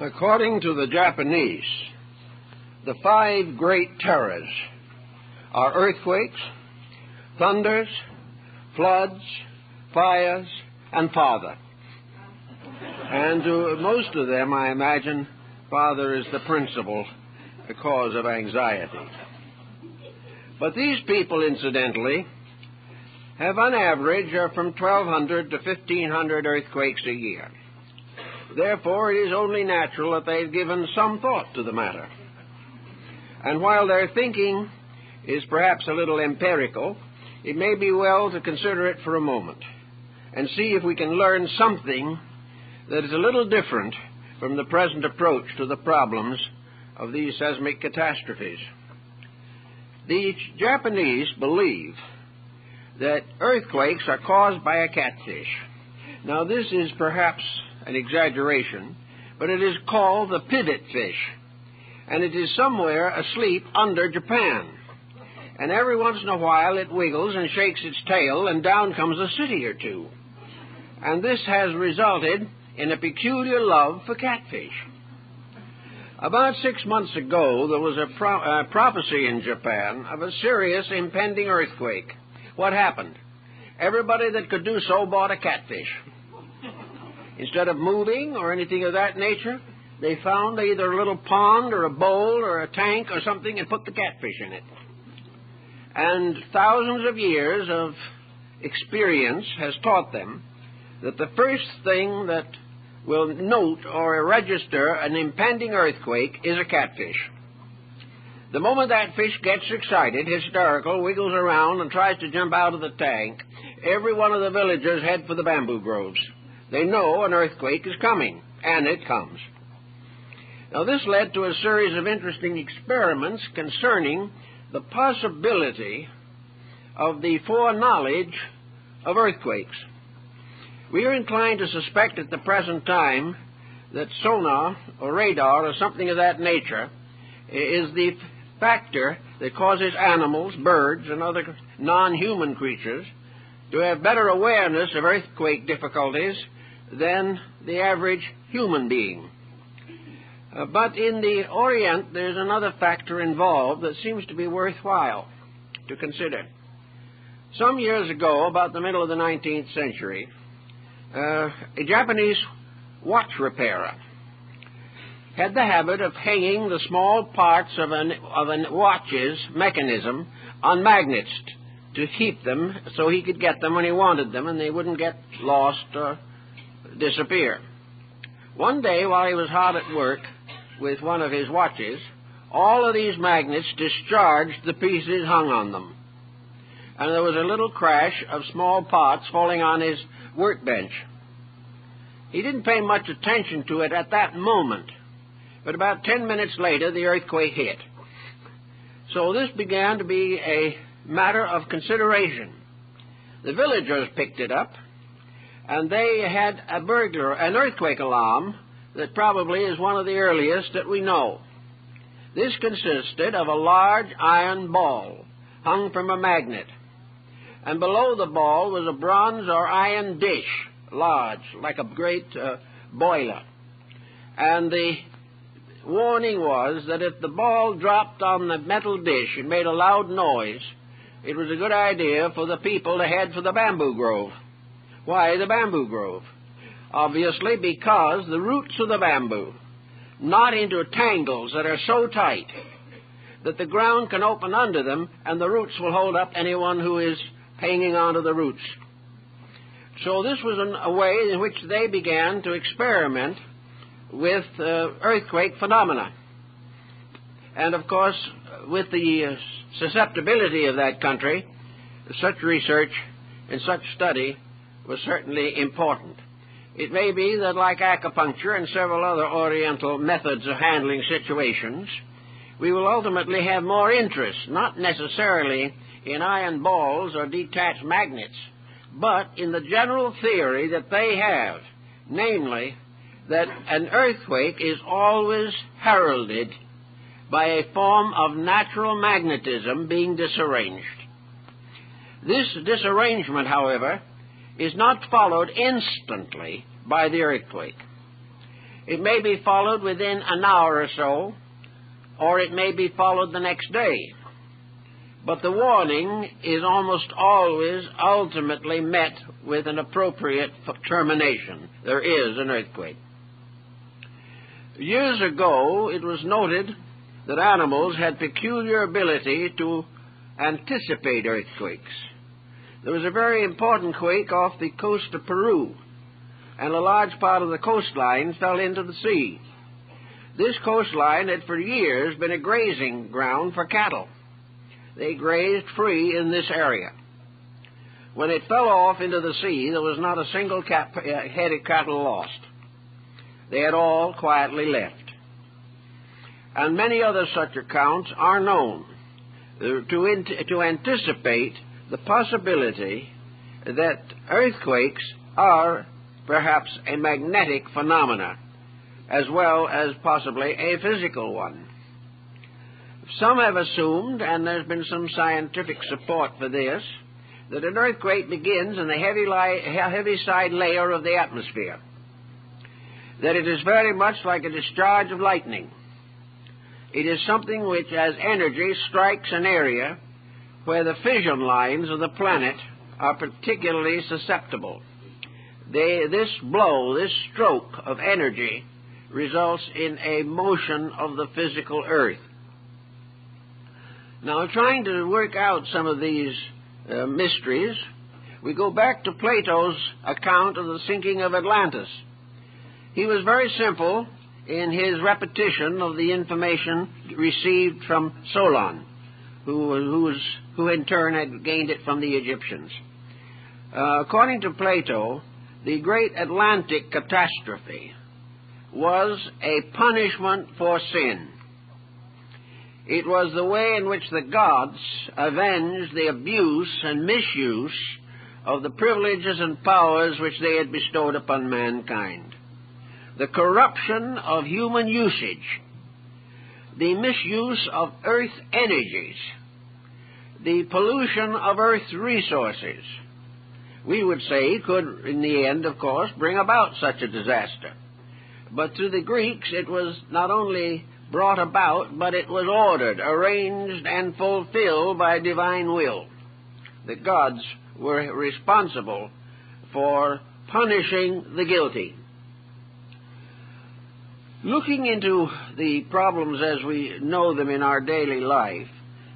According to the Japanese, the 5 great terrors are earthquakes, thunders, floods, fires, and father. And to most of them, I imagine, father is the principal cause of anxiety. But these people, incidentally, have on average from 1,200 to 1,500 earthquakes a year. Therefore, it is only natural that they've given some thought to the matter. And while their thinking is perhaps a little empirical, it may be well to consider it for a moment and see if we can learn something that is a little different from the present approach to the problems of these seismic catastrophes. The Japanese believe that earthquakes are caused by a catfish. Now, this is perhaps an exaggeration, but it is called the pivot fish, and it is somewhere asleep under Japan. And every once in a while it wiggles and shakes its tail, and down comes a city or two. And this has resulted in a peculiar love for catfish. About 6 months ago, there was a prophecy in Japan of a serious impending earthquake. What happened? Everybody that could do so bought a catfish. Instead of moving or anything of that nature, they found either a little pond or a bowl or a tank or something and put the catfish in it. And thousands of years of experience has taught them that the first thing that will note or register an impending earthquake is a catfish. The moment that fish gets excited, hysterical, wiggles around, and tries to jump out of the tank, every one of the villagers head for the bamboo groves. They know an earthquake is coming, and it comes. Now, this led to a series of interesting experiments concerning the possibility of the foreknowledge of earthquakes. We are inclined to suspect at the present time that sonar or radar or something of that nature is the factor that causes animals, birds, and other non-human creatures to have better awareness of earthquake difficulties than the average human being. But in the Orient, there's another factor involved that seems to be worthwhile to consider. Some years ago, about the middle of the 19th century, a Japanese watch repairer had the habit of hanging the small parts of a watch's mechanism on magnets to keep them so he could get them when he wanted them and they wouldn't get lost or disappear. One day, while he was hard at work with one of his watches, all of these magnets discharged the pieces hung on them. And there was a little crash of small parts falling on his workbench. He didn't pay much attention to it at that moment, but about 10 minutes later, the earthquake hit. So this began to be a matter of consideration. The villagers picked it up, and they had an earthquake alarm that probably is one of the earliest that we know. This consisted of a large iron ball hung from a magnet, and below the ball was a bronze or iron dish, large, like a great boiler. And the warning was that if the ball dropped on the metal dish and made a loud noise, it was a good idea for the people to head for the bamboo grove. Why the bamboo grove? Obviously because the roots of the bamboo knot into tangles that are so tight that the ground can open under them and the roots will hold up anyone who is hanging onto the roots. So this was a way in which they began to experiment with earthquake phenomena. And of course, with the susceptibility of that country, such research and such study was certainly important. It may be that like acupuncture and several other Oriental methods of handling situations, we will ultimately have more interest, not necessarily in iron balls or detached magnets, but in the general theory that they have, namely, that an earthquake is always heralded by a form of natural magnetism being disarranged. This disarrangement, however, is not followed instantly by the earthquake. It may be followed within an hour or so, or it may be followed the next day. But the warning is almost always ultimately met with an appropriate termination. There is an earthquake. Years ago, it was noted that animals had peculiar ability to anticipate earthquakes. There was a very important quake off the coast of Peru, and a large part of the coastline fell into the sea. This coastline had for years been a grazing ground for cattle. They grazed free in this area. When it fell off into the sea, there was not a single head of cattle lost. They had all quietly left. And many other such accounts are known to anticipate the possibility that earthquakes are perhaps a magnetic phenomena, as well as possibly a physical one. Some have assumed, and there's been some scientific support for this, that an earthquake begins in the heavy side layer of the atmosphere, that it is very much like a discharge of lightning. It is something which, as energy, strikes an area where the fission lines of the planet are particularly susceptible. This blow, this stroke of energy, results in a motion of the physical earth. Now, trying to work out some of these mysteries, we go back to Plato's account of the sinking of Atlantis. He was very simple in his repetition of the information received from Solon, who in turn had gained it from the Egyptians. According to Plato, the great Atlantic catastrophe was a punishment for sin. It was the way in which the gods avenged the abuse and misuse of the privileges and powers which they had bestowed upon mankind. The corruption of human usage, the misuse of earth energies, the pollution of earth's resources, we would say could, in the end, of course, bring about such a disaster. But to the Greeks, it was not only brought about, but it was ordered, arranged, and fulfilled by divine will. The gods were responsible for punishing the guilty. Looking into the problems as we know them in our daily life,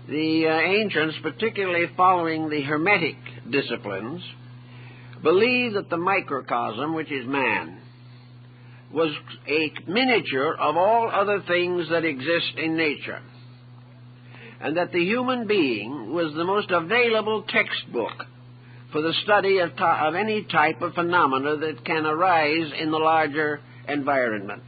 the ancients, particularly following the Hermetic disciplines, believed that the microcosm, which is man, was a miniature of all other things that exist in nature, and that the human being was the most available textbook for the study of any type of phenomena that can arise in the larger environment.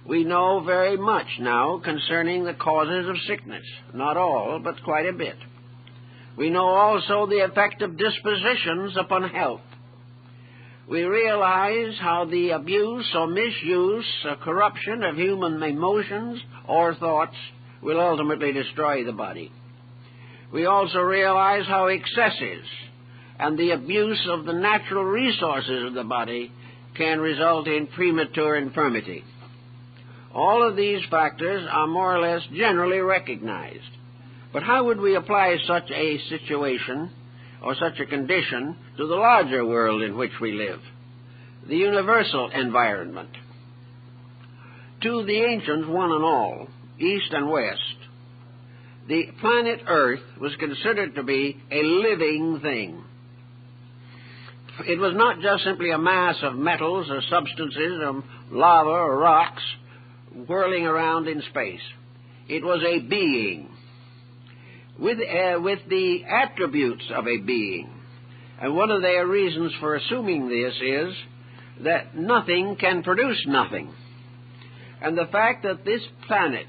We know very much now concerning the causes of sickness, not all, but quite a bit. We know also the effect of dispositions upon health. We realize how the abuse or misuse or corruption of human emotions or thoughts will ultimately destroy the body. We also realize how excesses and the abuse of the natural resources of the body can result in premature infirmity. All of these factors are more or less generally recognized. But how would we apply such a situation or such a condition to the larger world in which we live, the universal environment? To the ancients, one and all, east and west, the planet Earth was considered to be a living thing. It was not just simply a mass of metals or substances or lava or rocks whirling around in space. It was a being with the attributes of a being. And one of their reasons for assuming this is that nothing can produce nothing. And the fact that this planet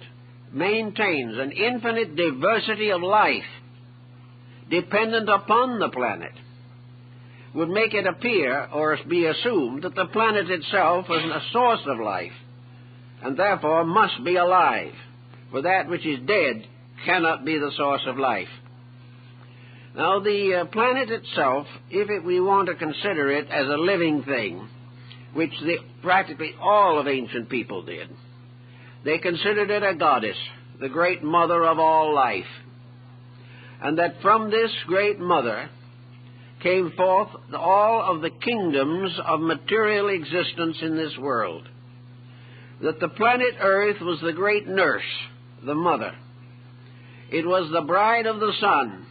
maintains an infinite diversity of life dependent upon the planet would make it appear or be assumed that the planet itself is a source of life and therefore must be alive, for that which is dead cannot be the source of life. Now, the planet itself, if we want to consider it as a living thing, which practically all of ancient people did. They considered it a goddess, the great mother of all life, and that from this great mother came forth all of the kingdoms of material existence in this world, that the planet Earth was the great nurse, the mother. It was the bride of the sun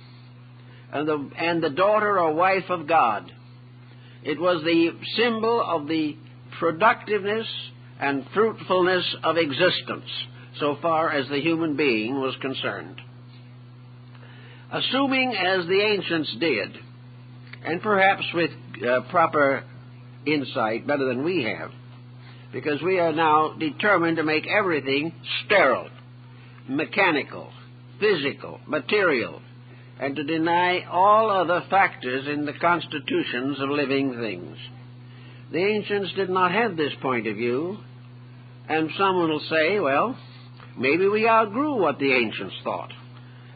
and the daughter or wife of God. It was the symbol of the productiveness and fruitfulness of existence, so far as the human being was concerned. Assuming, as the ancients did, and perhaps with proper insight, better than we have, because we are now determined to make everything sterile, mechanical, physical, material, and to deny all other factors in the constitutions of living things. The ancients did not have this point of view, and someone will say, well, maybe we outgrew what the ancients thought.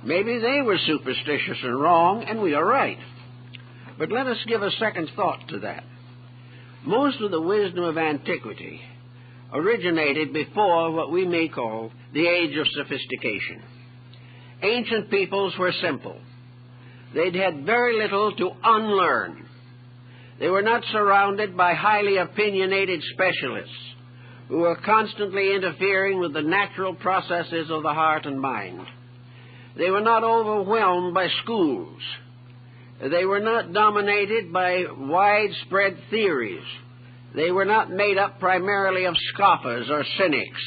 Maybe they were superstitious and wrong, and we are right. But let us give a second thought to that. Most of the wisdom of antiquity originated before what we may call the age of sophistication. Ancient peoples were simple. They'd had very little to unlearn. They were not surrounded by highly opinionated specialists who were constantly interfering with the natural processes of the heart and mind. They were not overwhelmed by schools. They were not dominated by widespread theories. They were not made up primarily of scoffers or cynics.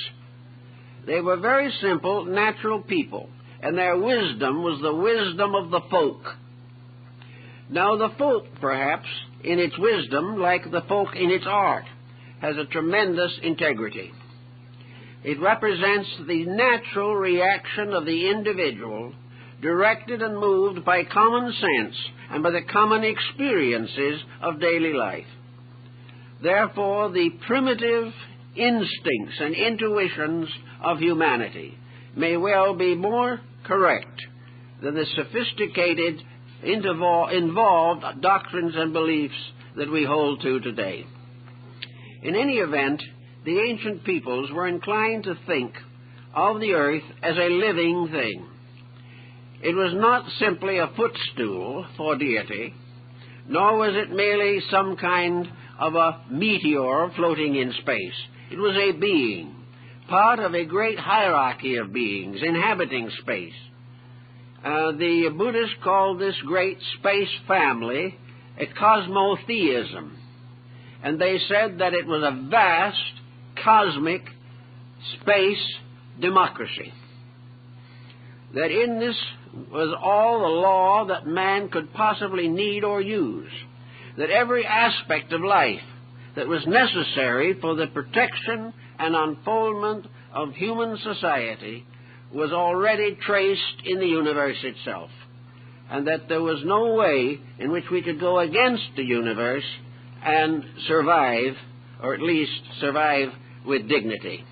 They were very simple, natural people, and their wisdom was the wisdom of the folk. Now the folk, perhaps, in its wisdom, like the folk in its art, has a tremendous integrity. It represents the natural reaction of the individual, directed and moved by common sense and by the common experiences of daily life. Therefore, the primitive instincts and intuitions of humanity may well be more correct than the sophisticated, involved doctrines and beliefs that we hold to today. In any event, the ancient peoples were inclined to think of the earth as a living thing. It was not simply a footstool for deity, nor was it merely some kind of a meteor floating in space. It was a being, part of a great hierarchy of beings inhabiting space. The Buddhists called this great space family a cosmotheism, and they said that it was a vast cosmic space democracy, that in this was all the law that man could possibly need or use, that every aspect of life that was necessary for the protection and unfoldment of human society was already traced in the universe itself, and that there was no way in which we could go against the universe and survive, or at least survive with dignity.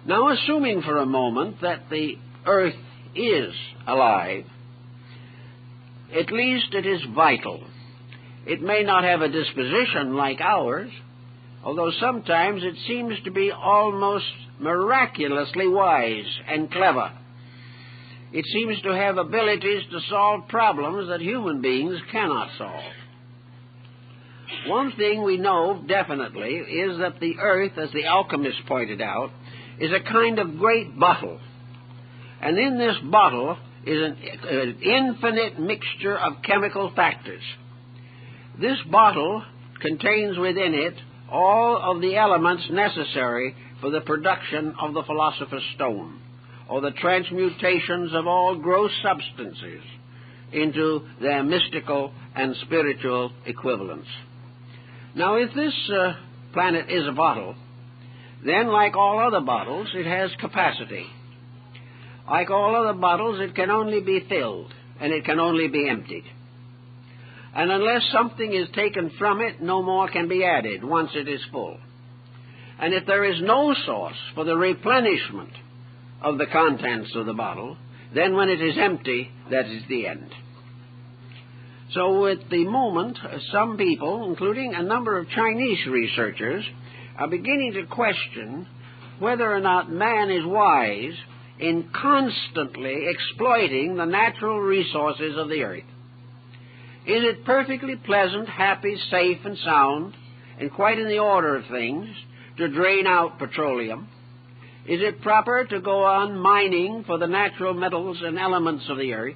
Now, assuming for a moment that the earth is alive, at least it is vital. It may not have a disposition like ours, although sometimes it seems to be almost miraculously wise and clever. It seems to have abilities to solve problems that human beings cannot solve. One thing we know definitely is that the earth, as the alchemist pointed out, is a kind of great bottle. And in this bottle is an infinite mixture of chemical factors. This bottle contains within it all of the elements necessary for the production of the philosopher's stone, or the transmutations of all gross substances into their mystical and spiritual equivalents. Now, if this planet is a bottle, then like all other bottles, it has capacity. Like all other bottles, it can only be filled, and it can only be emptied. And unless something is taken from it, no more can be added once it is full. And if there is no source for the replenishment of the contents of the bottle, then when it is empty, that is the end. So at the moment, some people, including a number of Chinese researchers, are beginning to question whether or not man is wise in constantly exploiting the natural resources of the earth. Is it perfectly pleasant, happy, safe, and sound, and quite in the order of things, to drain out petroleum? Is it proper to go on mining for the natural metals and elements of the earth?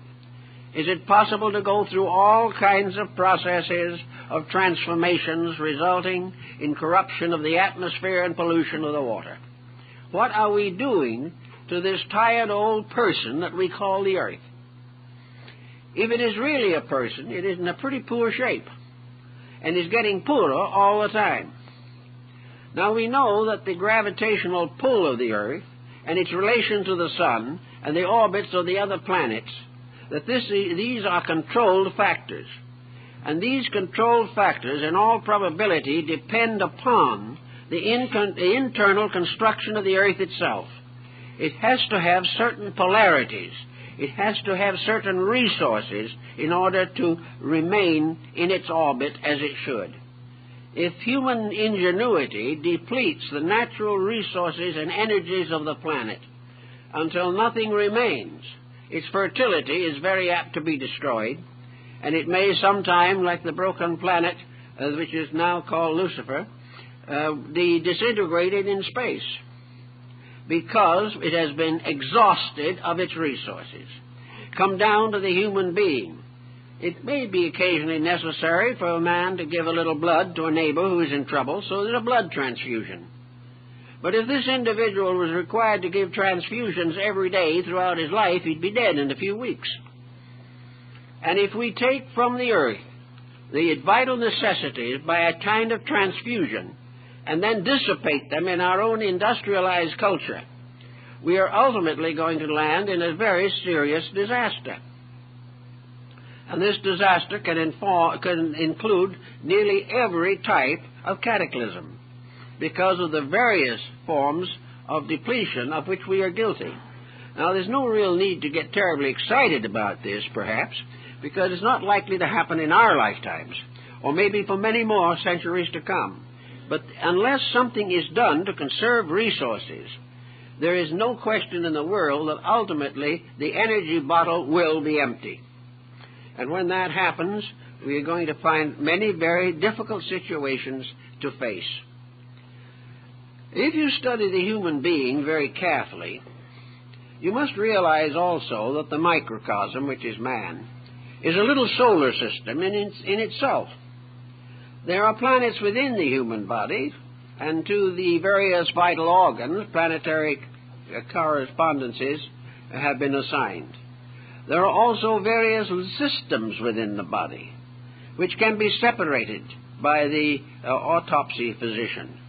Is it possible to go through all kinds of processes of transformations resulting in corruption of the atmosphere and pollution of the water? What are we doing to this tired old person that we call the earth? If it is really a person, it is in a pretty poor shape and is getting poorer all the time. Now we know that the gravitational pull of the earth and its relation to the sun and the orbits of the other planets, that these are controlled factors. And these controlled factors, in all probability, depend upon the internal construction of the earth itself. It has to have certain polarities. It has to have certain resources in order to remain in its orbit as it should. If human ingenuity depletes the natural resources and energies of the planet until nothing remains, its fertility is very apt to be destroyed, and it may sometime, like the broken planet, which is now called Lucifer, be disintegrated in space, because it has been exhausted of its resources. Come down to the human being. It may be occasionally necessary for a man to give a little blood to a neighbor who is in trouble, so there's a blood transfusion. But if this individual was required to give transfusions every day throughout his life, he'd be dead in a few weeks. And if we take from the earth the vital necessities by a kind of transfusion, and then dissipate them in our own industrialized culture, we are ultimately going to land in a very serious disaster. And this disaster can include nearly every type of cataclysm, because of the various forms of depletion of which we are guilty. Now, there's no real need to get terribly excited about this, perhaps, because it's not likely to happen in our lifetimes, or maybe for many more centuries to come. But unless something is done to conserve resources, there is no question in the world that ultimately the energy bottle will be empty. And when that happens, we are going to find many very difficult situations to face. If you study the human being very carefully, you must realize also that the microcosm, which is man, is a little solar system in itself. There are planets within the human body, and to the various vital organs, planetary correspondences have been assigned. There are also various systems within the body, which can be separated by the autopsy physician.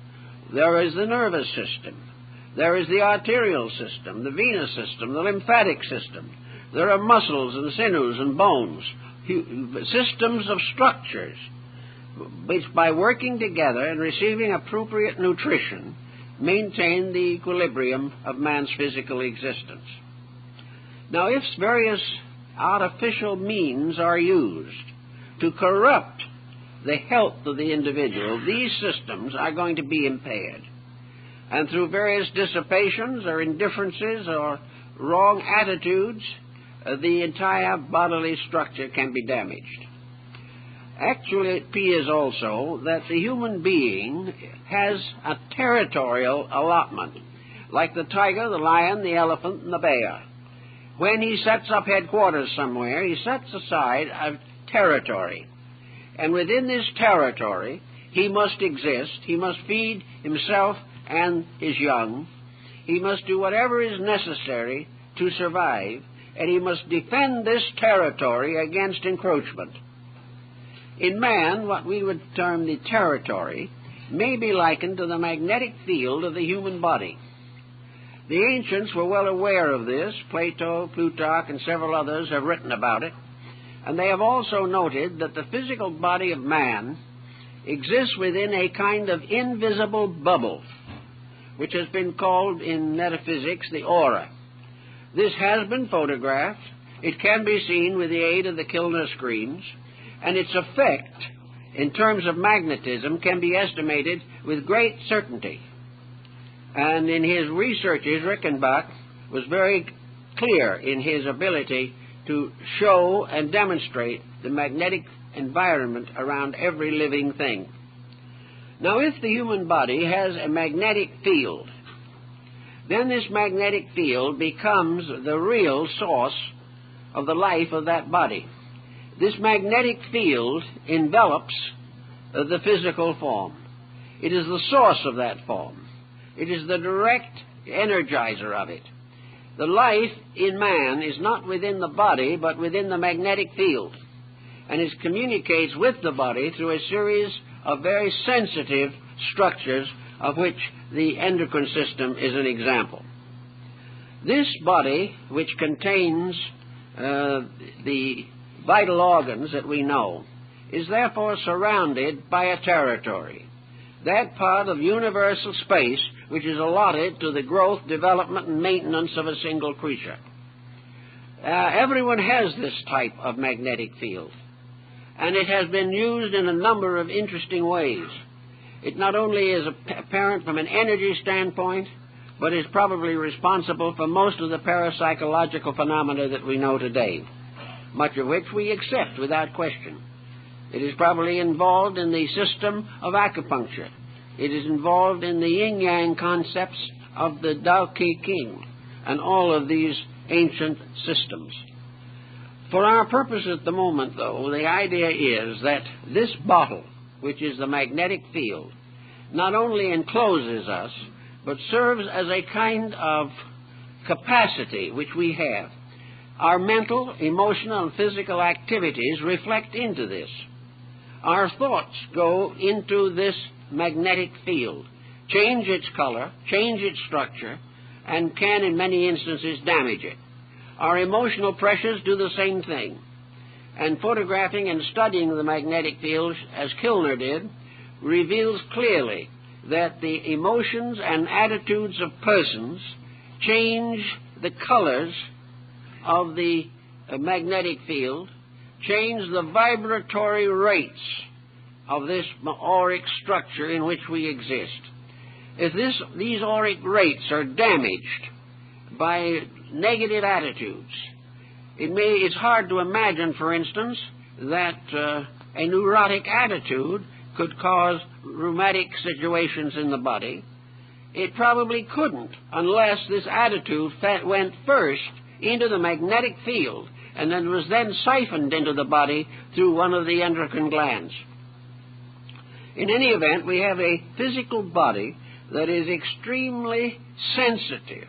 There is the nervous system. There is the arterial system, the venous system, the lymphatic system. There are muscles and sinews and bones, systems of structures, which by working together and receiving appropriate nutrition maintain the equilibrium of man's physical existence. Now, if various artificial means are used to corrupt the health of the individual, these systems are going to be impaired. And through various dissipations or indifferences or wrong attitudes, the entire bodily structure can be damaged. Actually, it appears also that the human being has a territorial allotment, like the tiger, the lion, the elephant, and the bear. When he sets up headquarters somewhere, he sets aside a territory. And within this territory, he must exist. He must feed himself and his young. He must do whatever is necessary to survive, and he must defend this territory against encroachment. In man, what we would term the territory may be likened to the magnetic field of the human body. The ancients were well aware of this. Plato, Plutarch, and several others have written about it. And they have also noted that the physical body of man exists within a kind of invisible bubble, which has been called in metaphysics the aura. This has been photographed. It can be seen with the aid of the Kilner screens. and its effect in terms of magnetism can be estimated with great certainty. And in his researches, Rickenbach was very clear in his ability to show and demonstrate the magnetic environment around every living thing. Now, if the human body has a magnetic field, then this magnetic field becomes the real source of the life of that body. This magnetic field envelops the physical form. It is the source of that form. It is the direct energizer of it. The life in man is not within the body, but within the magnetic field, and it communicates with the body through a series of very sensitive structures, of which the endocrine system is an example. This body, which contains the vital organs that we know, is therefore surrounded by a territory, that part of universal space which is allotted to the growth, development, and maintenance of a single creature. Everyone has this type of magnetic field, and it has been used in a number of interesting ways. It not only is apparent from an energy standpoint, but is probably responsible for most of the parapsychological phenomena that we know today, much of which we accept without question. It is probably involved in the system of acupuncture. It is involved in the yin-yang concepts of the Tao Te Ching and all of these ancient systems. For our purpose at the moment, though, the idea is that this bottle, which is the magnetic field, not only encloses us, but serves as a kind of capacity which we have. Our mental, emotional, and physical activities reflect into this. Our thoughts go into this magnetic field, change its color, change its structure, and can in many instances damage it. Our emotional pressures do the same thing. And photographing and studying the magnetic field, as Kilner did, reveals clearly that the emotions and attitudes of persons change the colors of the magnetic field, change the vibratory rates of this auric structure in which we exist. If these auric rates are damaged by negative attitudes, it's hard to imagine, for instance, that a neurotic attitude could cause rheumatic situations in the body. It probably couldn't unless this attitude went first into the magnetic field and then was then siphoned into the body through one of the endocrine glands. In any event, we have a physical body that is extremely sensitive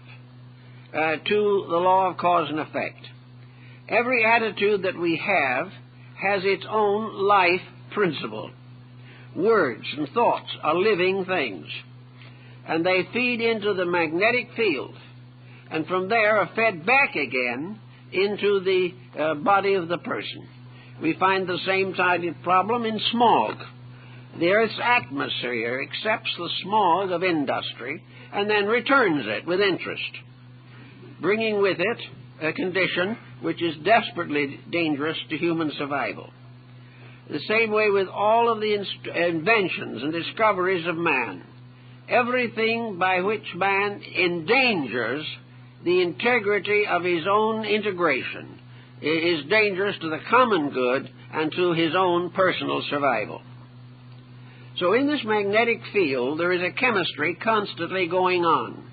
to the law of cause and effect. Every attitude that we have has its own life principle. Words and thoughts are living things, and they feed into the magnetic field, and from there are fed back again into the body of the person. We find the same type of problem in smog. The Earth's atmosphere accepts the smog of industry and then returns it with interest, bringing with it a condition which is desperately dangerous to human survival. The same way with all of the inventions and discoveries of man. Everything by which man endangers the integrity of his own integration is dangerous to the common good and to his own personal survival. So in this magnetic field, there is a chemistry constantly going on.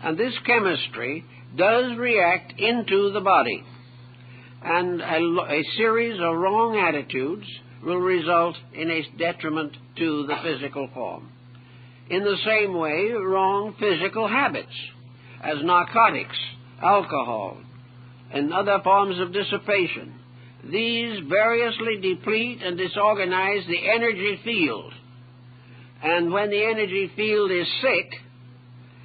And this chemistry does react into the body. And a series of wrong attitudes will result in a detriment to the physical form. In the same way, wrong physical habits, as narcotics, alcohol, and other forms of dissipation, these variously deplete and disorganize the energy field. And when the energy field is sick,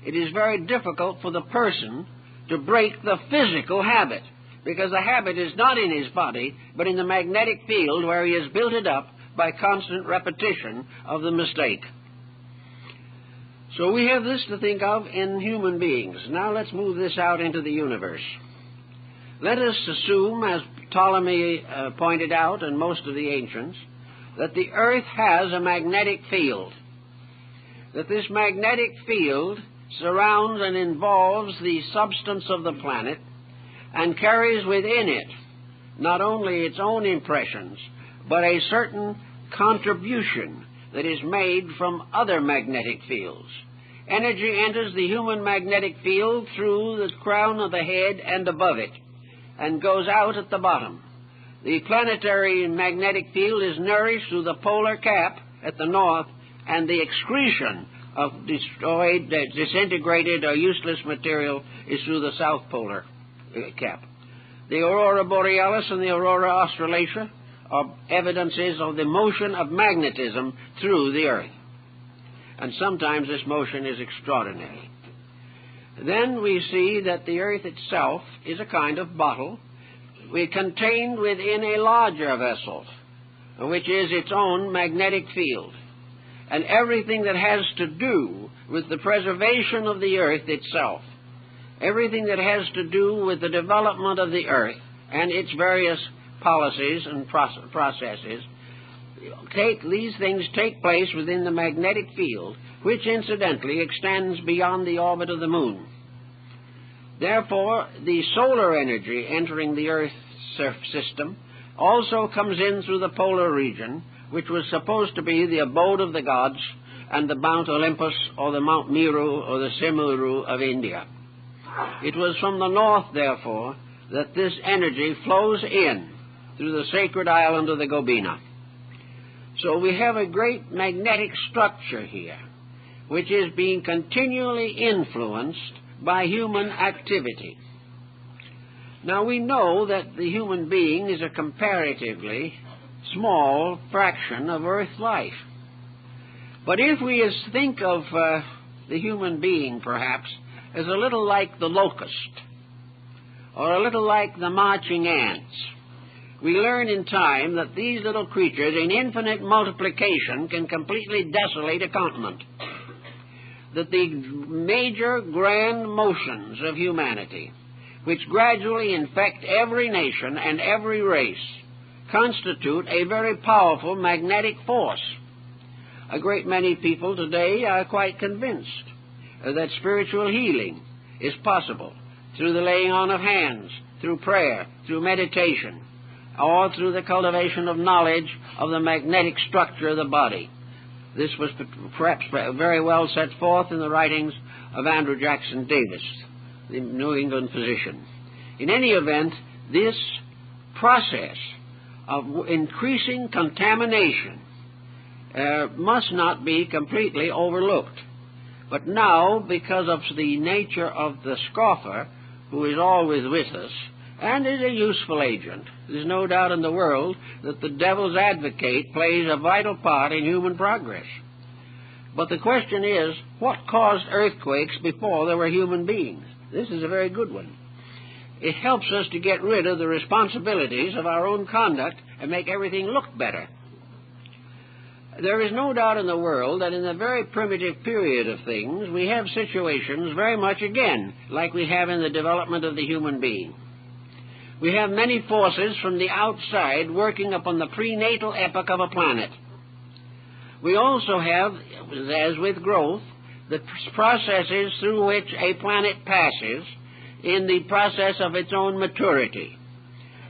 it is very difficult for the person to break the physical habit, because the habit is not in his body, but in the magnetic field where he has built it up by constant repetition of the mistake. So we have this to think of in human beings. Now let's move this out into the universe. Let us assume, as Ptolemy pointed out, and most of the ancients, that the Earth has a magnetic field, that this magnetic field surrounds and involves the substance of the planet and carries within it not only its own impressions, but a certain contribution that is made from other magnetic fields. Energy enters the human magnetic field through the crown of the head and above it, and goes out at the bottom. The planetary magnetic field is nourished through the polar cap at the north, and the excretion of destroyed, disintegrated, or useless material is through the south polar cap. The aurora borealis and the aurora australatia are evidences of the motion of magnetism through the Earth. And sometimes this motion is extraordinary. Then we see that the Earth itself is a kind of bottle, contained within a larger vessel, which is its own magnetic field. And everything that has to do with the preservation of the Earth itself, everything that has to do with the development of the Earth and its various policies and processes, these things take place within the magnetic field, which incidentally extends beyond the orbit of the moon. Therefore, the solar energy entering the Earth's system also comes in through the polar region, which was supposed to be the abode of the gods and the Mount Olympus or the Mount Meru or the Simuru of India. It was from the north, therefore, that this energy flows in through the sacred island of the Gobina. So we have a great magnetic structure here, which is being continually influenced by human activity. Now we know that the human being is a comparatively small fraction of Earth life. But if we think of the human being, perhaps, as a little like the locust, or a little like the marching ants, we learn in time that these little creatures in infinite multiplication can completely desolate a continent. That the major grand motions of humanity, which gradually infect every nation and every race, constitute a very powerful magnetic force. A great many people today are quite convinced that spiritual healing is possible through the laying on of hands, through prayer, through meditation, or through the cultivation of knowledge of the magnetic structure of the body. This was perhaps very well set forth in the writings of Andrew Jackson Davis, the New England physician. In any event, this process of increasing contamination must not be completely overlooked. But now, because of the nature of the scoffer, who is always with us, and is a useful agent, there's no doubt in the world that the devil's advocate plays a vital part in human progress. But the question is, what caused earthquakes before there were human beings? This is a very good one. It helps us to get rid of the responsibilities of our own conduct and make everything look better. There is no doubt in the world that in the very primitive period of things, we have situations very much again like we have in the development of the human being. We have many forces from the outside working upon the prenatal epoch of a planet. We also have, as with growth, the processes through which a planet passes in the process of its own maturity.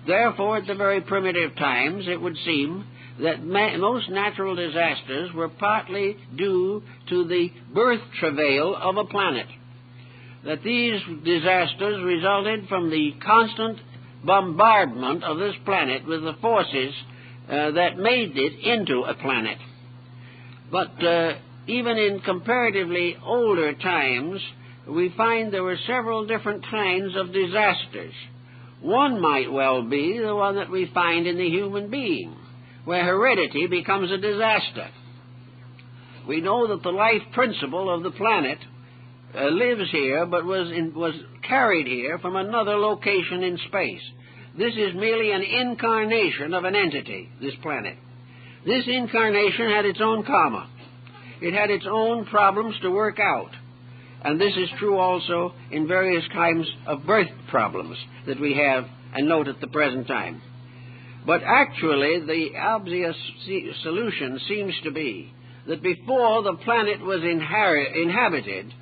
Therefore, at the very primitive times, it would seem that most natural disasters were partly due to the birth travail of a planet. That these disasters resulted from the constant bombardment of this planet with the forces that made it into a planet. But even in comparatively older times, we find there were several different kinds of disasters. One might well be the one that we find in the human being, where heredity becomes a disaster. We know that the life principle of the planet lives here, but was carried here from another location in space. This is merely an incarnation of an entity, this planet. This incarnation had its own karma. It had its own problems to work out. And this is true also in various kinds of birth problems that we have and note at the present time. But actually, the obvious solution seems to be that before the planet was inhabited,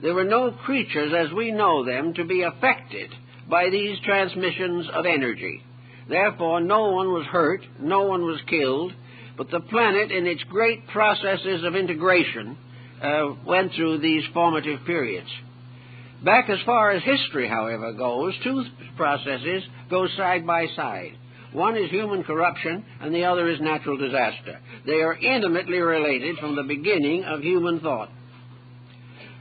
there were no creatures as we know them to be affected by these transmissions of energy. Therefore, no one was hurt, no one was killed, but the planet, in its great processes of integration, went through these formative periods. Back as far as history, however, goes, two processes go side by side. One is human corruption, and the other is natural disaster. They are intimately related from the beginning of human thought.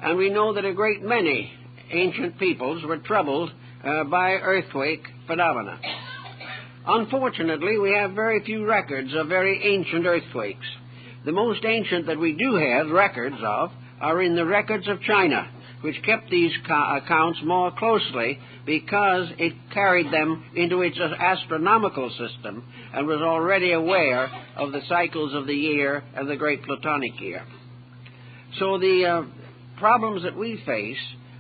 And we know that a great many ancient peoples were troubled by earthquake phenomena. Unfortunately, we have very few records of very ancient earthquakes. The most ancient that we do have records of are in the records of China, which kept these accounts more closely because it carried them into its astronomical system and was already aware of the cycles of the year and the great Platonic year. So the problems that we face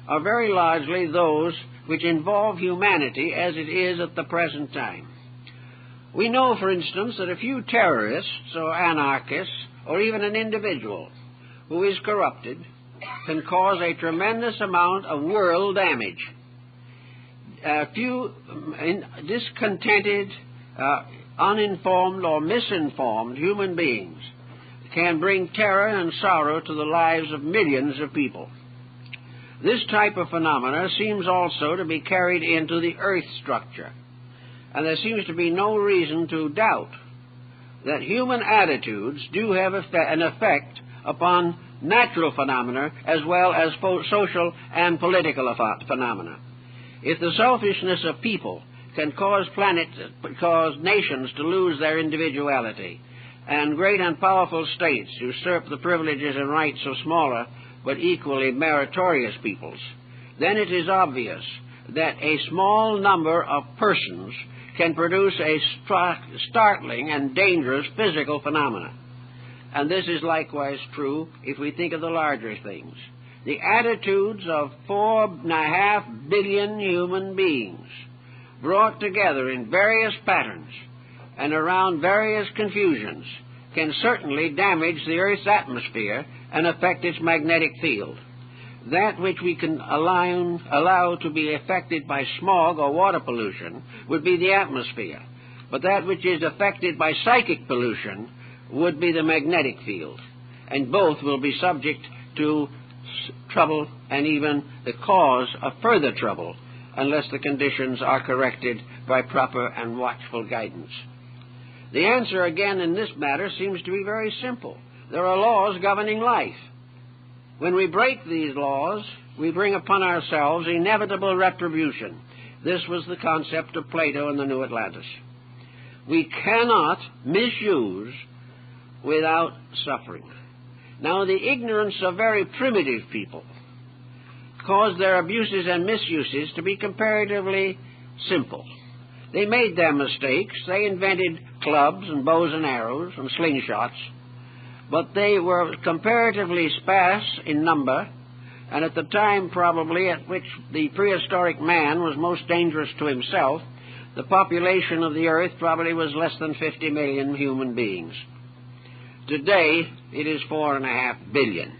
are very largely those which involve humanity as it is at the present time. We know, for instance, that a few terrorists or anarchists or even an individual who is corrupted can cause a tremendous amount of world damage. A few discontented, uninformed or misinformed human beings can bring terror and sorrow to the lives of millions of people. This type of phenomena seems also to be carried into the earth structure, and there seems to be no reason to doubt that human attitudes do have an effect upon natural phenomena as well as social and political phenomena. If the selfishness of people can cause nations to lose their individuality, and great and powerful states usurp the privileges and rights of smaller but equally meritorious peoples, then it is obvious that a small number of persons can produce a startling and dangerous physical phenomena. And this is likewise true if we think of the larger things. The attitudes of 4.5 billion human beings brought together in various patterns and around various confusions can certainly damage the Earth's atmosphere and affect its magnetic field. That which we can allow to be affected by smog or water pollution would be the atmosphere, but that which is affected by psychic pollution would be the magnetic field, and both will be subject to trouble and even the cause of further trouble unless the conditions are corrected by proper and watchful guidance. The answer again in this matter seems to be very simple. There are laws governing life. When we break these laws, we bring upon ourselves inevitable retribution. This was the concept of Plato in the New Atlantis. We cannot misuse without suffering. Now, the ignorance of very primitive people caused their abuses and misuses to be comparatively simple. They made their mistakes. They invented clubs and bows and arrows and slingshots, but they were comparatively sparse in number, and at the time probably at which the prehistoric man was most dangerous to himself, the population of the earth probably was less than 50 million human beings. Today, it is 4.5 billion.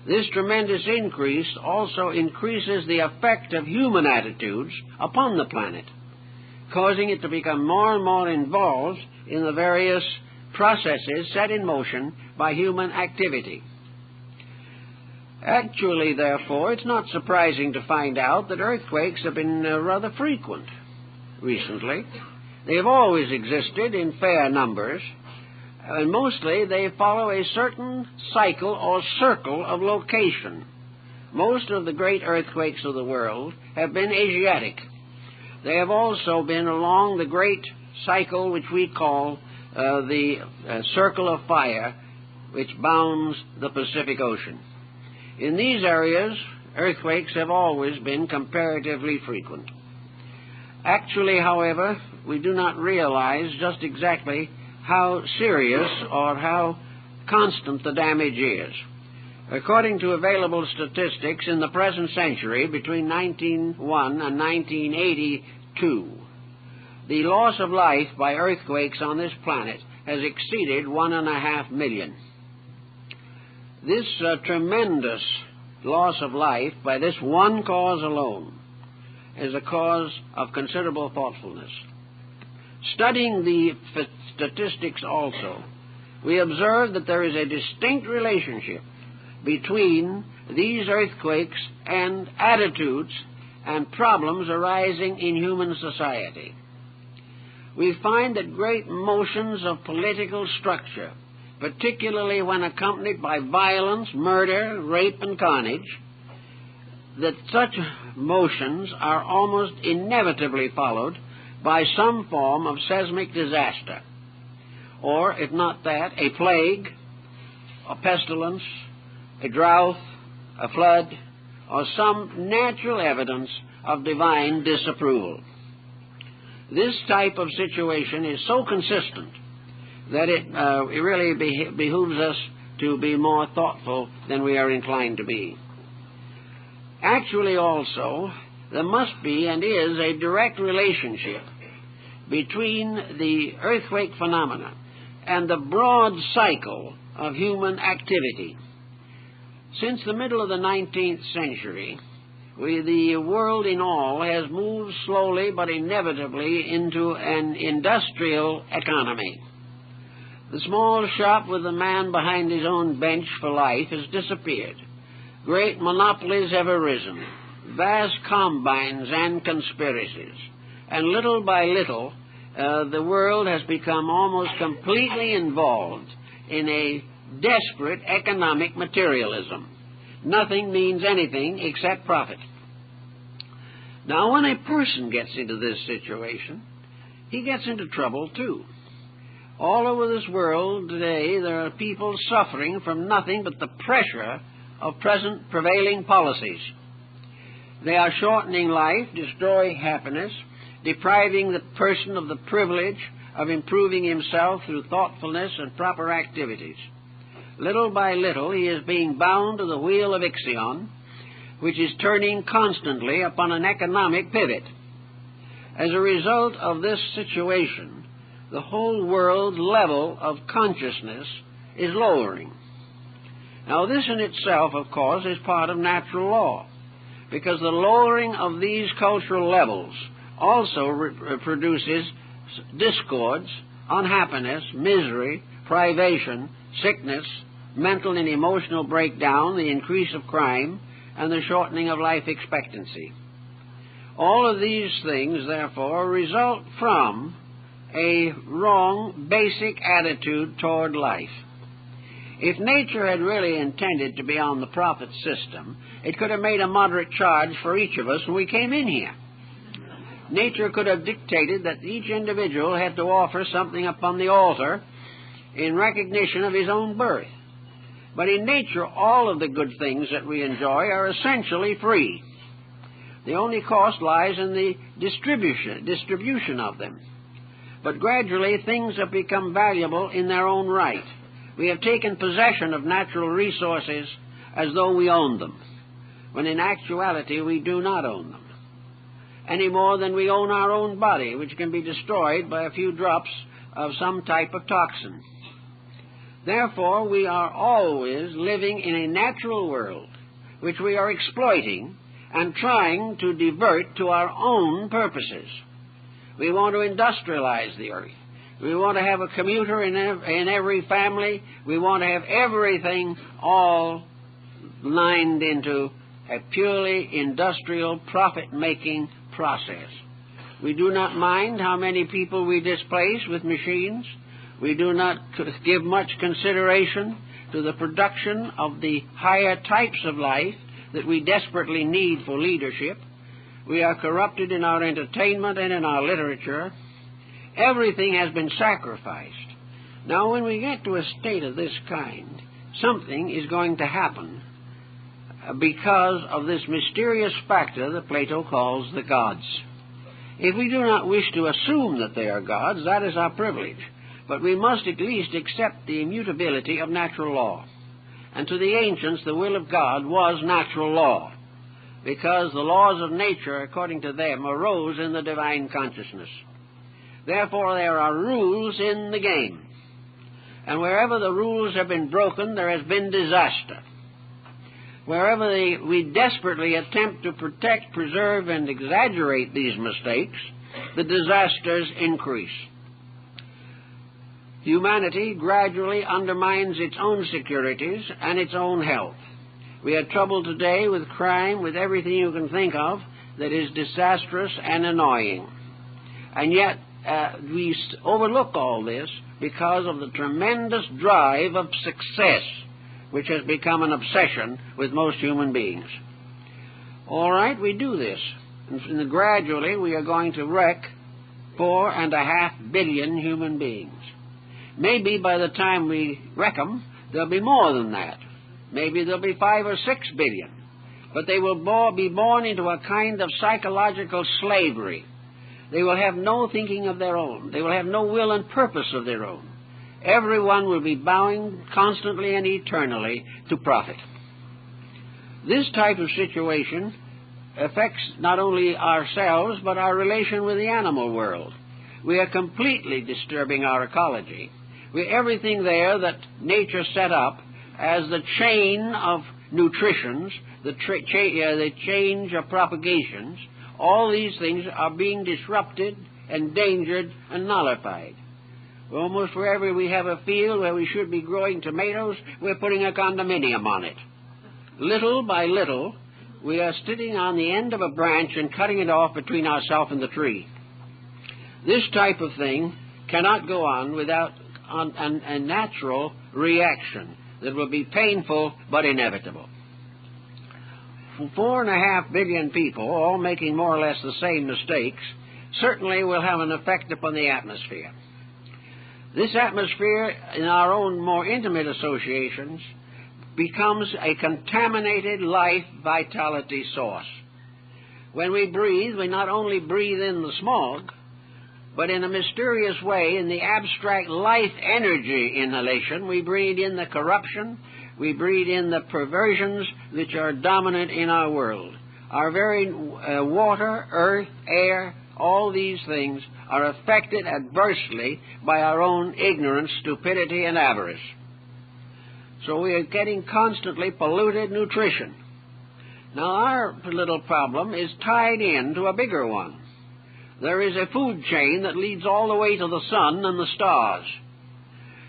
This tremendous increase also increases the effect of human attitudes upon the planet, causing it to become more and more involved in the various processes set in motion by human activity. Actually, therefore, it's not surprising to find out that earthquakes have been rather frequent recently. They have always existed in fair numbers, and mostly they follow a certain cycle or circle of location. Most of the great earthquakes of the world have been Asiatic. They have also been along the great cycle which we call the Circle of Fire, which bounds the Pacific Ocean. In these areas, earthquakes have always been comparatively frequent. Actually, however, we do not realize just exactly how serious or how constant the damage is. According to available statistics, in the present century, between 1901 and 1982, the loss of life by earthquakes on this planet has exceeded 1.5 million. This tremendous loss of life by this one cause alone is a cause of considerable thoughtfulness. Studying the statistics also, we observe that there is a distinct relationship between these earthquakes and attitudes and problems arising in human society. We find that great motions of political structure, particularly when accompanied by violence, murder, rape, and carnage, that such motions are almost inevitably followed by some form of seismic disaster, or, if not that, a plague, a pestilence, a drought, a flood, or some natural evidence of divine disapproval. This type of situation is so consistent that it really behooves us to be more thoughtful than we are inclined to be. Actually, also, there must be and is a direct relationship between the earthquake phenomena and the broad cycle of human activity. Since the middle of the 19th century, the world in all has moved slowly but inevitably into an industrial economy. The small shop with the man behind his own bench for life has disappeared. Great monopolies have arisen, vast combines and conspiracies, and little by little the world has become almost completely involved in a desperate economic materialism. Nothing means anything except profit. Now, when a person gets into this situation, he gets into trouble too. All over this world today, there are people suffering from nothing but the pressure of present prevailing policies. They are shortening life, destroying happiness, depriving the person of the privilege of improving himself through thoughtfulness and proper activities. Little by little, he is being bound to the wheel of Ixion, which is turning constantly upon an economic pivot. As a result of this situation, the whole world's level of consciousness is lowering. Now, this in itself, of course, is part of natural law, because the lowering of these cultural levels also produces discords, unhappiness, misery, privation, sickness, mental and emotional breakdown, the increase of crime, and the shortening of life expectancy. All of these things, therefore, result from a wrong basic attitude toward life. If nature had really intended to be on the profit system, it could have made a moderate charge for each of us when we came in here. Nature could have dictated that each individual had to offer something upon the altar in recognition of his own birth. But in nature, all of the good things that we enjoy are essentially free. The only cost lies in the distribution of them. But gradually, things have become valuable in their own right. We have taken possession of natural resources as though we owned them, when in actuality we do not own them, any more than we own our own body, which can be destroyed by a few drops of some type of toxin. Therefore, we are always living in a natural world, which we are exploiting and trying to divert to our own purposes. We want to industrialize the earth. We want to have a commuter in every family. We want to have everything all lined into a purely industrial profit-making process. We do not mind how many people we displace with machines. We do not give much consideration to the production of the higher types of life that we desperately need for leadership. We are corrupted in our entertainment and in our literature. Everything has been sacrificed. Now, when we get to a state of this kind, something is going to happen because of this mysterious factor that Plato calls the gods. If we do not wish to assume that they are gods, that is our privilege. But we must at least accept the immutability of natural law. And to the ancients, the will of God was natural law, because the laws of nature, according to them, arose in the divine consciousness. Therefore, there are rules in the game. And wherever the rules have been broken, there has been disaster. Wherever we desperately attempt to protect, preserve, and exaggerate these mistakes, the disasters increase. Humanity gradually undermines its own securities and its own health. We have trouble today with crime, with everything you can think of that is disastrous and annoying. And yet, we overlook all this because of the tremendous drive of success, which has become an obsession with most human beings. All right, we do this. And gradually, we are going to wreck 4.5 billion human beings. Maybe by the time we wreck them, there'll be more than that. Maybe there'll be 5 or 6 billion. But they will be born into a kind of psychological slavery. They will have no thinking of their own. They will have no will and purpose of their own. Everyone will be bowing constantly and eternally to profit. This type of situation affects not only ourselves, but our relation with the animal world. We are completely disturbing our ecology. Everything there that nature set up as the chain of nutritions, the change of propagations, all these things are being disrupted, endangered, and nullified. Almost wherever we have a field where we should be growing tomatoes, we're putting a condominium on it. Little by little, we are sitting on the end of a branch and cutting it off between ourselves and the tree. This type of thing cannot go on without a natural reaction that will be painful but inevitable. 4.5 billion people, all making more or less the same mistakes, certainly will have an effect upon the atmosphere. This atmosphere, in our own more intimate associations, becomes a contaminated life vitality source. When we breathe, we not only breathe in the smog, but in a mysterious way, in the abstract life energy inhalation, we breathe in the corruption, we breathe in the perversions which are dominant in our world. Our very water, earth, air, all these things are affected adversely by our own ignorance, stupidity, and avarice. So we are getting constantly polluted nutrition. Now our little problem is tied into a bigger one. There is a food chain that leads all the way to the sun and the stars.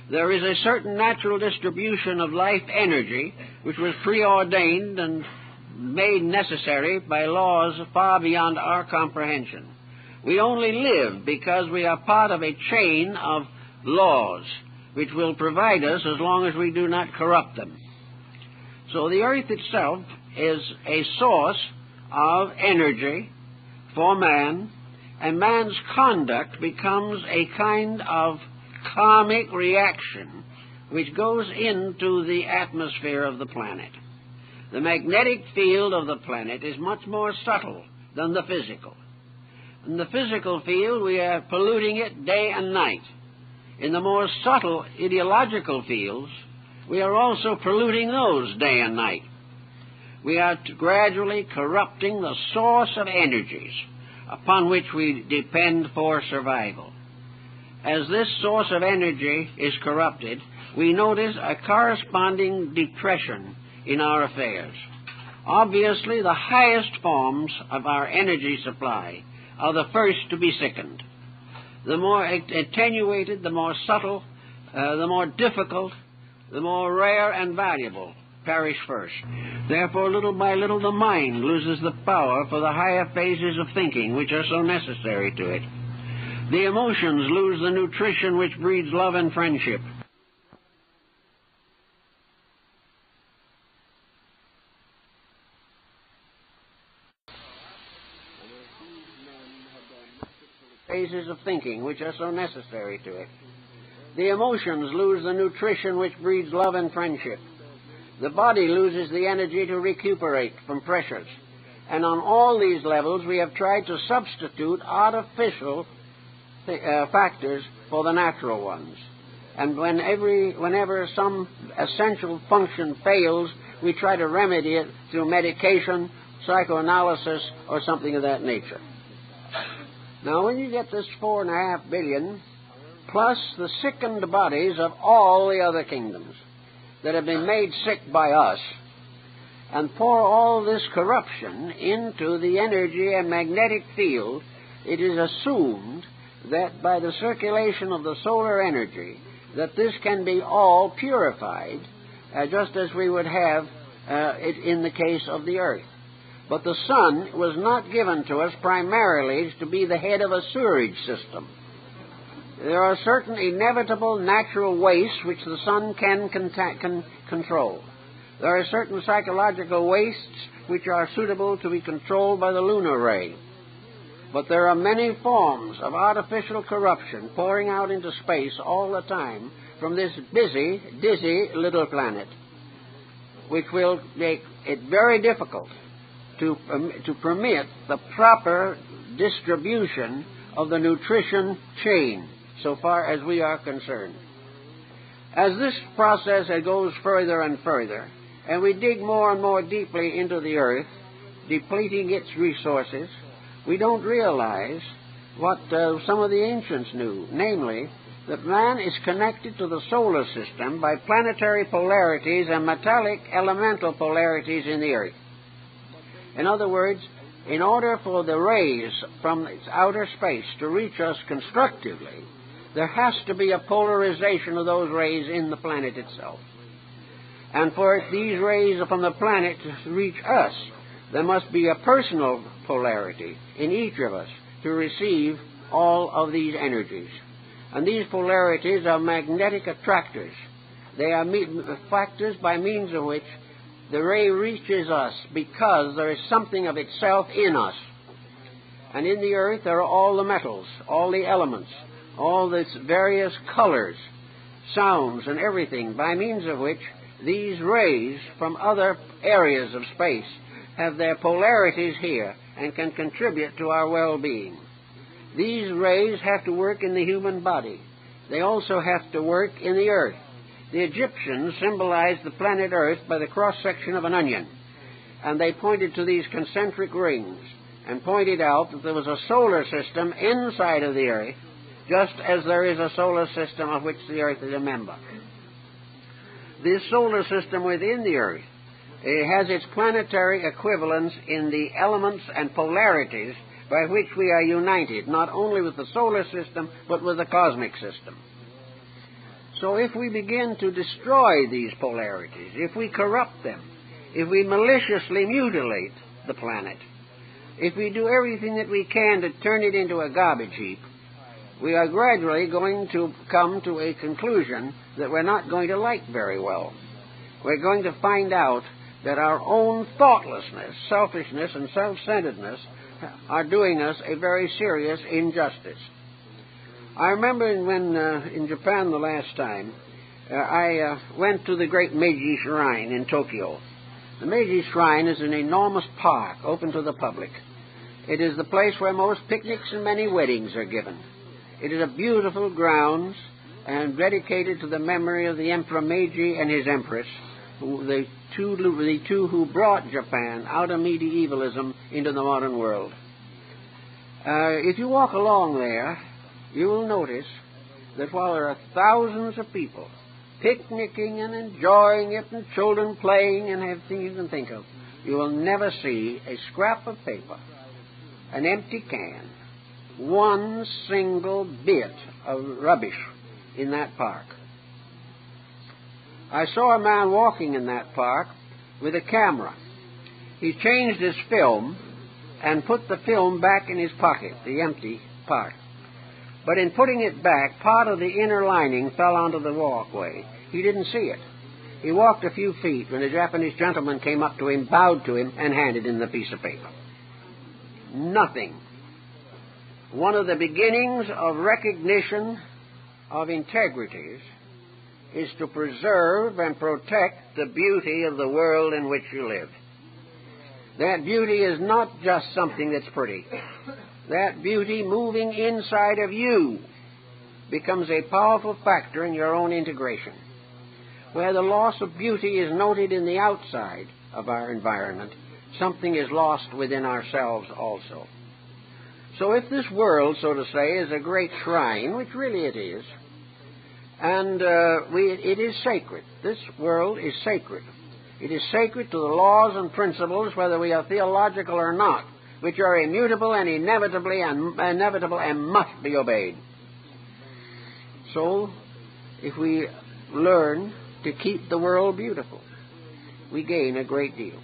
There is a certain natural distribution of life energy which was preordained and made necessary by laws far beyond our comprehension. We only live because we are part of a chain of laws which will provide us as long as we do not corrupt them. So the earth itself is a source of energy for man, and man's conduct becomes a kind of karmic reaction which goes into the atmosphere of the planet. The magnetic field of the planet is much more subtle than the physical. In the physical field, we are polluting it day and night. In the more subtle ideological fields, we are also polluting those day and night. We are gradually corrupting the source of energies upon which we depend for survival. As this source of energy is corrupted, we notice a corresponding depression in our affairs. Obviously, the highest forms of our energy supply are the first to be sickened. The more attenuated, the more subtle, the more difficult, the more rare and valuable perish first. Therefore, little by little, the mind loses the power for the higher phases of thinking which are so necessary to it. The emotions lose the nutrition which breeds love and friendship. Phases of thinking which are so necessary to it. The emotions lose the nutrition which breeds love and friendship. The body loses the energy to recuperate from pressures. And on all these levels we have tried to substitute artificial factors for the natural ones. And whenever some essential function fails, we try to remedy it through medication, psychoanalysis, or something of that nature. Now, when you get this 4.5 billion, plus the sickened bodies of all the other kingdoms that have been made sick by us, and pour all this corruption into the energy and magnetic field, it is assumed that by the circulation of the solar energy, that this can be all purified, just as we would have it in the case of the earth. But the sun was not given to us primarily to be the head of a sewerage system. There are certain inevitable natural wastes which the sun can control. There are certain psychological wastes which are suitable to be controlled by the lunar ray. But there are many forms of artificial corruption pouring out into space all the time from this busy, dizzy little planet, which will make it very difficult to permit the proper distribution of the nutrition chain, so far as we are concerned. As this process goes further and further, and we dig more and more deeply into the earth, depleting its resources, we don't realize what some of the ancients knew, namely, that man is connected to the solar system by planetary polarities and metallic elemental polarities in the earth. In other words, in order for the rays from its outer space to reach us constructively, there has to be a polarization of those rays in the planet itself. And for these rays from the planet to reach us, there must be a personal polarity in each of us to receive all of these energies. And these polarities are magnetic attractors. They are factors by means of which the ray reaches us because there is something of itself in us. And in the earth there are all the metals, all the elements, all these various colors, sounds, and everything by means of which these rays from other areas of space have their polarities here and can contribute to our well-being. These rays have to work in the human body. They also have to work in the earth. The Egyptians symbolized the planet Earth by the cross-section of an onion, and they pointed to these concentric rings and pointed out that there was a solar system inside of the Earth, just as there is a solar system of which the Earth is a member. This solar system within the Earth, it has its planetary equivalents in the elements and polarities by which we are united, not only with the solar system, but with the cosmic system. So if we begin to destroy these polarities, if we corrupt them, if we maliciously mutilate the planet, if we do everything that we can to turn it into a garbage heap, we are gradually going to come to a conclusion that we're not going to like very well. We're going to find out that our own thoughtlessness, selfishness, and self-centeredness are doing us a very serious injustice. I remember when in Japan the last time, I went to the great Meiji Shrine in Tokyo. The Meiji Shrine is an enormous park open to the public. It is the place where most picnics and many weddings are given. It is a beautiful grounds and dedicated to the memory of the Emperor Meiji and his Empress, the two who brought Japan out of medievalism into the modern world. If you walk along there, you will notice that while there are thousands of people picnicking and enjoying it and children playing and everything you can think of, you will never see a scrap of paper, an empty can, one single bit of rubbish in that park. I saw a man walking in that park with a camera. He changed his film and put the film back in his pocket, the empty part. But in putting it back, part of the inner lining fell onto the walkway. He didn't see it. He walked a few feet when a Japanese gentleman came up to him, bowed to him, and handed him the piece of paper. Nothing. One of the beginnings of recognition of integrities is to preserve and protect the beauty of the world in which you live. That beauty is not just something that's pretty. That beauty moving inside of you becomes a powerful factor in your own integration. Where the loss of beauty is noted in the outside of our environment, something is lost within ourselves also. So if this world, so to say, is a great shrine, which really it is, and it is sacred. This world is sacred. It is sacred to the laws and principles, whether we are theological or not, which are immutable and inevitable and must be obeyed. So, if we learn to keep the world beautiful, we gain a great deal.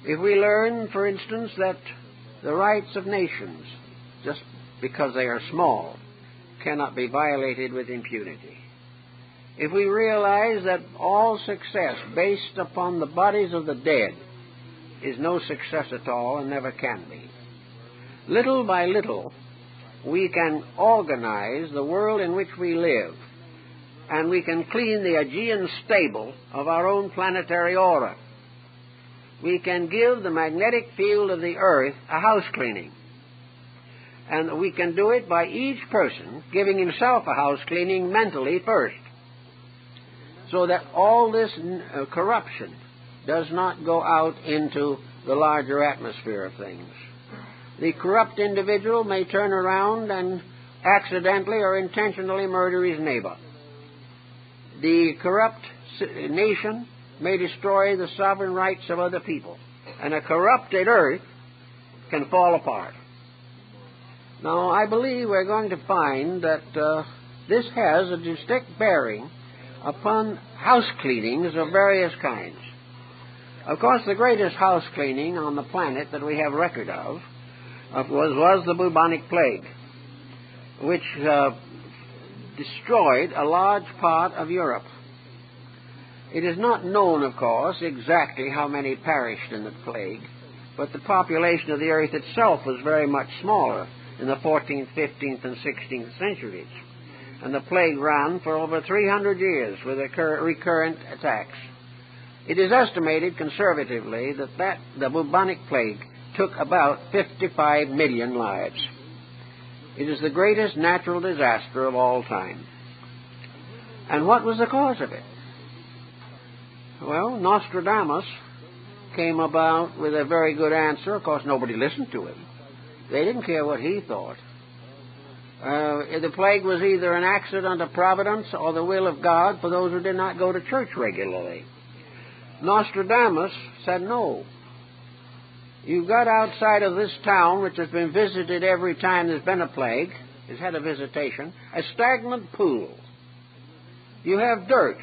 If we learn, for instance, that the rights of nations, just because they are small, cannot be violated with impunity. If we realize that all success based upon the bodies of the dead is no success at all and never can be, little by little we can organize the world in which we live, and we can clean the Aegean stable of our own planetary aura. We can give the magnetic field of the earth a house cleaning. And we can do it by each person giving himself a house cleaning mentally first, so that all this corruption does not go out into the larger atmosphere of things. The corrupt individual may turn around and accidentally or intentionally murder his neighbor. The corrupt nation may destroy the sovereign rights of other people, and a corrupted earth can fall apart. Now, I believe we're going to find that this has a distinct bearing upon house cleanings of various kinds. Of course, the greatest house cleaning on the planet that we have record of was the bubonic plague, which destroyed a large part of Europe. It is not known, of course, exactly how many perished in the plague, but the population of the earth itself was very much smaller in the 14th, 15th, and 16th centuries. And the plague ran for over 300 years with recurrent attacks. It is estimated conservatively that the bubonic plague took about 55 million lives. It is the greatest natural disaster of all time. And what was the cause of it? Well, Nostradamus came about with a very good answer. Of course, nobody listened to him. They didn't care what he thought. The plague was either an accident of providence or the will of God for those who did not go to church regularly. Nostradamus said, no. You've got outside of this town, which has been visited every time there's been a plague, has had a visitation, a stagnant pool. You have dirt.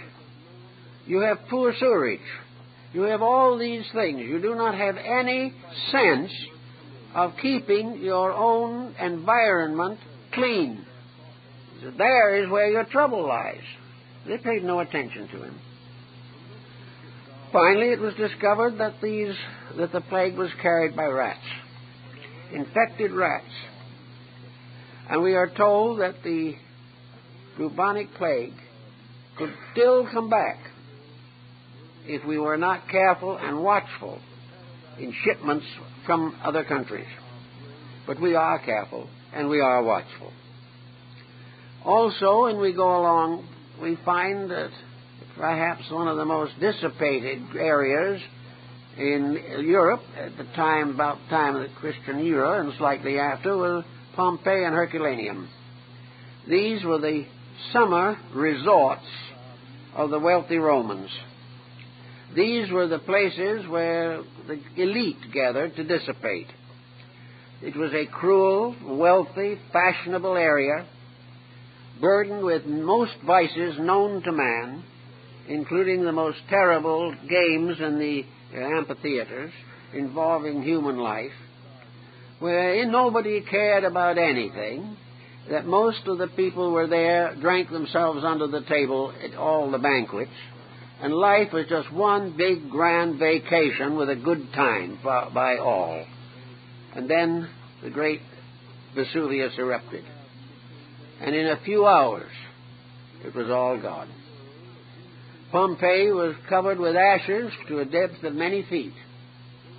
You have poor sewerage. You have all these things. You do not have any sense of keeping your own environment clean. There is where your trouble lies. They paid no attention to him. Finally, it was discovered that the plague was carried by rats, infected rats. And we are told that the bubonic plague could still come back if we were not careful and watchful in shipments from other countries. But we are careful and we are watchful. Also, when we go along, we find that perhaps one of the most dissipated areas in Europe at the time, about the time of the Christian era and slightly after, was Pompeii and Herculaneum. These were the summer resorts of the wealthy Romans. These were the places where the elite gathered to dissipate. It was a cruel, wealthy, fashionable area, burdened with most vices known to man, including the most terrible games in the amphitheaters involving human life, where nobody cared about anything, that most of the people were there, drank themselves under the table at all the banquets, and life was just one big grand vacation with a good time by all. And then the great Vesuvius erupted. And in a few hours, it was all gone. Pompeii was covered with ashes to a depth of many feet,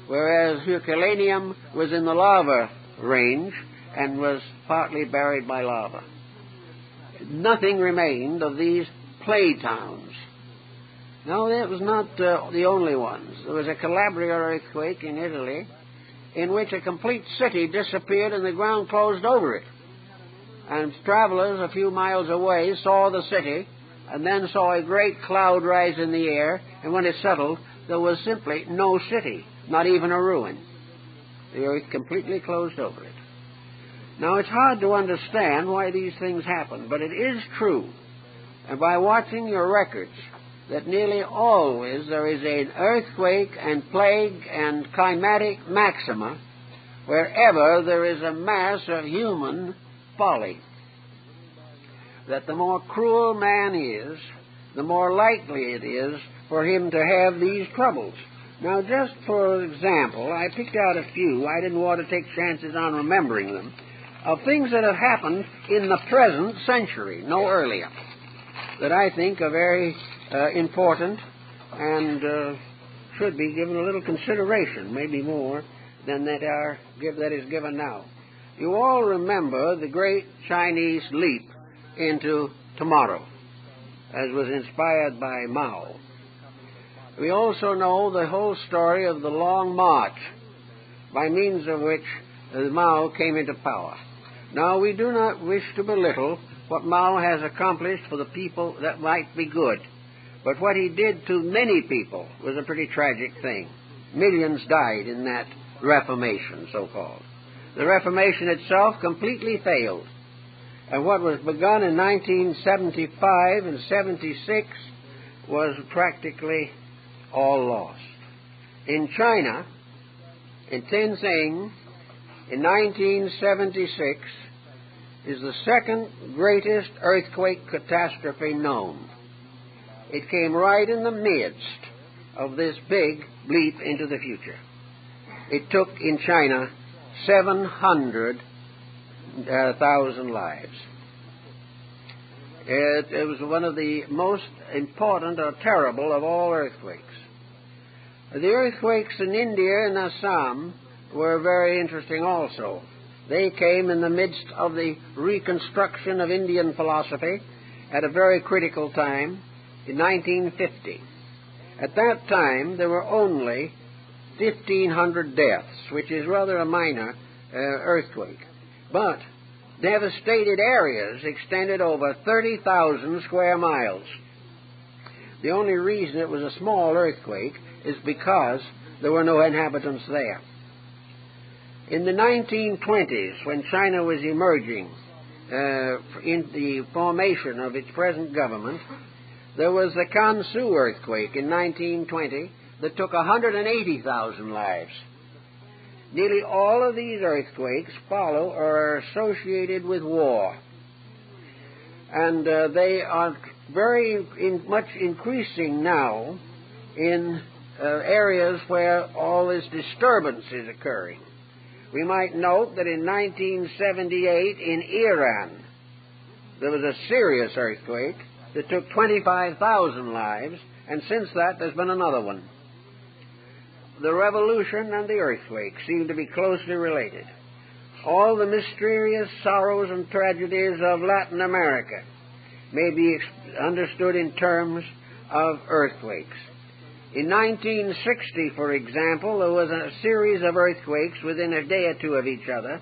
whereas Herculaneum was in the lava range and was partly buried by lava. Nothing remained of these play towns. No, that was not the only ones. There was a Calabria earthquake in Italy in which a complete city disappeared and the ground closed over it. And travelers a few miles away saw the city and then saw a great cloud rise in the air, and when it settled, there was simply no city, not even a ruin. The earth completely closed over it. Now, it's hard to understand why these things happen, but it is true. And by watching your records, that nearly always there is an earthquake and plague and climatic maxima wherever there is a mass of human folly. That the more cruel man is, the more likely it is for him to have these troubles. Now, just for example, I picked out a few. I didn't want to take chances on remembering them, of things that have happened in the present century, no earlier, that I think are very important and should be given a little consideration, maybe more than that is given now. You all remember the great Chinese leap into tomorrow, as was inspired by Mao. We also know the whole story of the Long March, by means of which Mao came into power. Now, we do not wish to belittle what Mao has accomplished for the people that might be good, but what he did to many people was a pretty tragic thing. Millions died in that Reformation, so-called. The Reformation itself completely failed. And what was begun in 1975 and 76 was practically all lost. In China, in Tianjin, in 1976, is the second greatest earthquake catastrophe known. It came right in the midst of this big leap into the future. It took in China 700,000 lives. It was one of the most important or terrible of all earthquakes. The earthquakes in India and Assam were very interesting also. They came in the midst of the reconstruction of Indian philosophy at a very critical time in 1950. At that time, there were only 1,500 deaths, which is rather a minor earthquake. But devastated areas extended over 30,000 square miles. The only reason it was a small earthquake is because there were no inhabitants there. In the 1920s, when China was emerging in the formation of its present government, there was the Kansu earthquake in 1920 that took 180,000 lives. Nearly all of these earthquakes follow or are associated with war. And they are very much increasing now in areas where all this disturbance is occurring. We might note that in 1978 in Iran, there was a serious earthquake that took 25,000 lives, and since that there's been another one. The revolution and the earthquake seem to be closely related. All the mysterious sorrows and tragedies of Latin America may be understood in terms of earthquakes. In 1960, for example, there was a series of earthquakes within a day or two of each other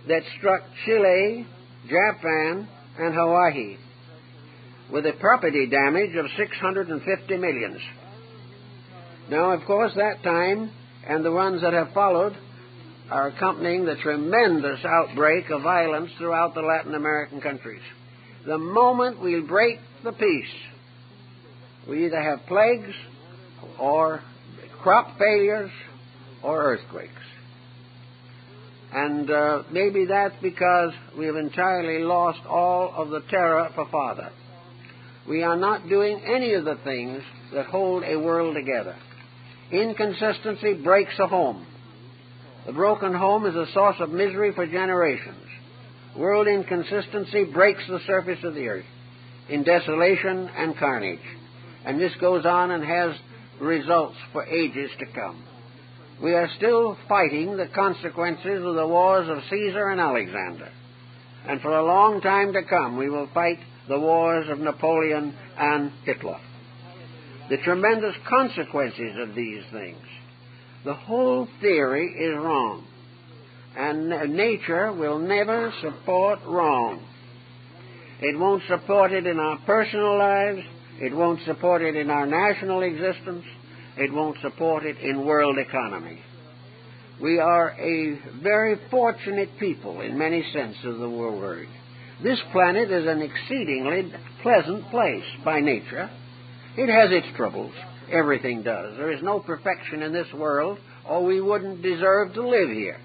that struck Chile, Japan, and Hawaii, with a property damage of 650 million. Now, of course, that time and the ones that have followed are accompanying the tremendous outbreak of violence throughout the Latin American countries. The moment we break the peace, we either have plagues or crop failures or earthquakes. And maybe that's because we have entirely lost all of the terror for Father. We are not doing any of the things that hold a world together. Inconsistency breaks a home. The broken home is a source of misery for generations. World inconsistency breaks the surface of the earth in desolation and carnage. And this goes on and has results for ages to come. We are still fighting the consequences of the wars of Caesar and Alexander. And for a long time to come, we will fight the wars of Napoleon and Hitler. The tremendous consequences of these things. The whole theory is wrong. And nature will never support wrong. It won't support it in our personal lives. It won't support it in our national existence. It won't support it in world economy. We are a very fortunate people in many senses of the word. This planet is an exceedingly pleasant place by nature. It has its troubles. Everything does. There is no perfection in this world, or we wouldn't deserve to live here.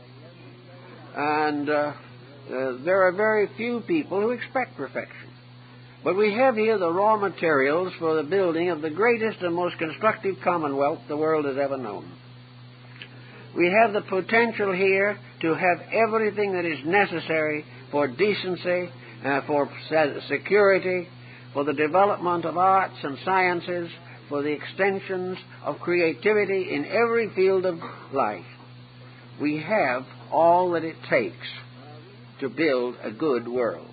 And there are very few people who expect perfection. But we have here the raw materials for the building of the greatest and most constructive commonwealth the world has ever known. We have the potential here to have everything that is necessary for decency, for security, for the development of arts and sciences, for the extensions of creativity in every field of life. We have all that it takes to build a good world.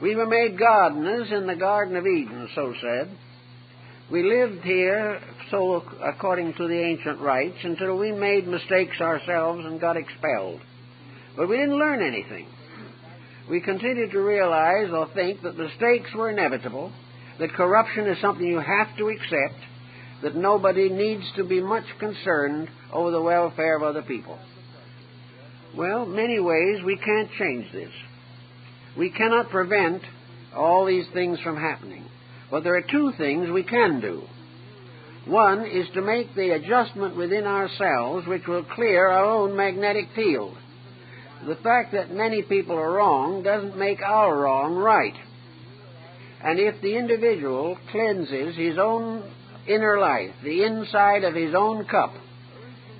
We were made gardeners in the Garden of Eden, so said. We lived here, so according to the ancient rites, until we made mistakes ourselves and got expelled. But we didn't learn anything. We continued to realize or think that mistakes were inevitable, that corruption is something you have to accept, that nobody needs to be much concerned over the welfare of other people. Well, many ways we can't change this. We cannot prevent all these things from happening. But there are two things we can do. One is to make the adjustment within ourselves which will clear our own magnetic field. The fact that many people are wrong doesn't make our wrong right. And if the individual cleanses his own inner life, the inside of his own cup,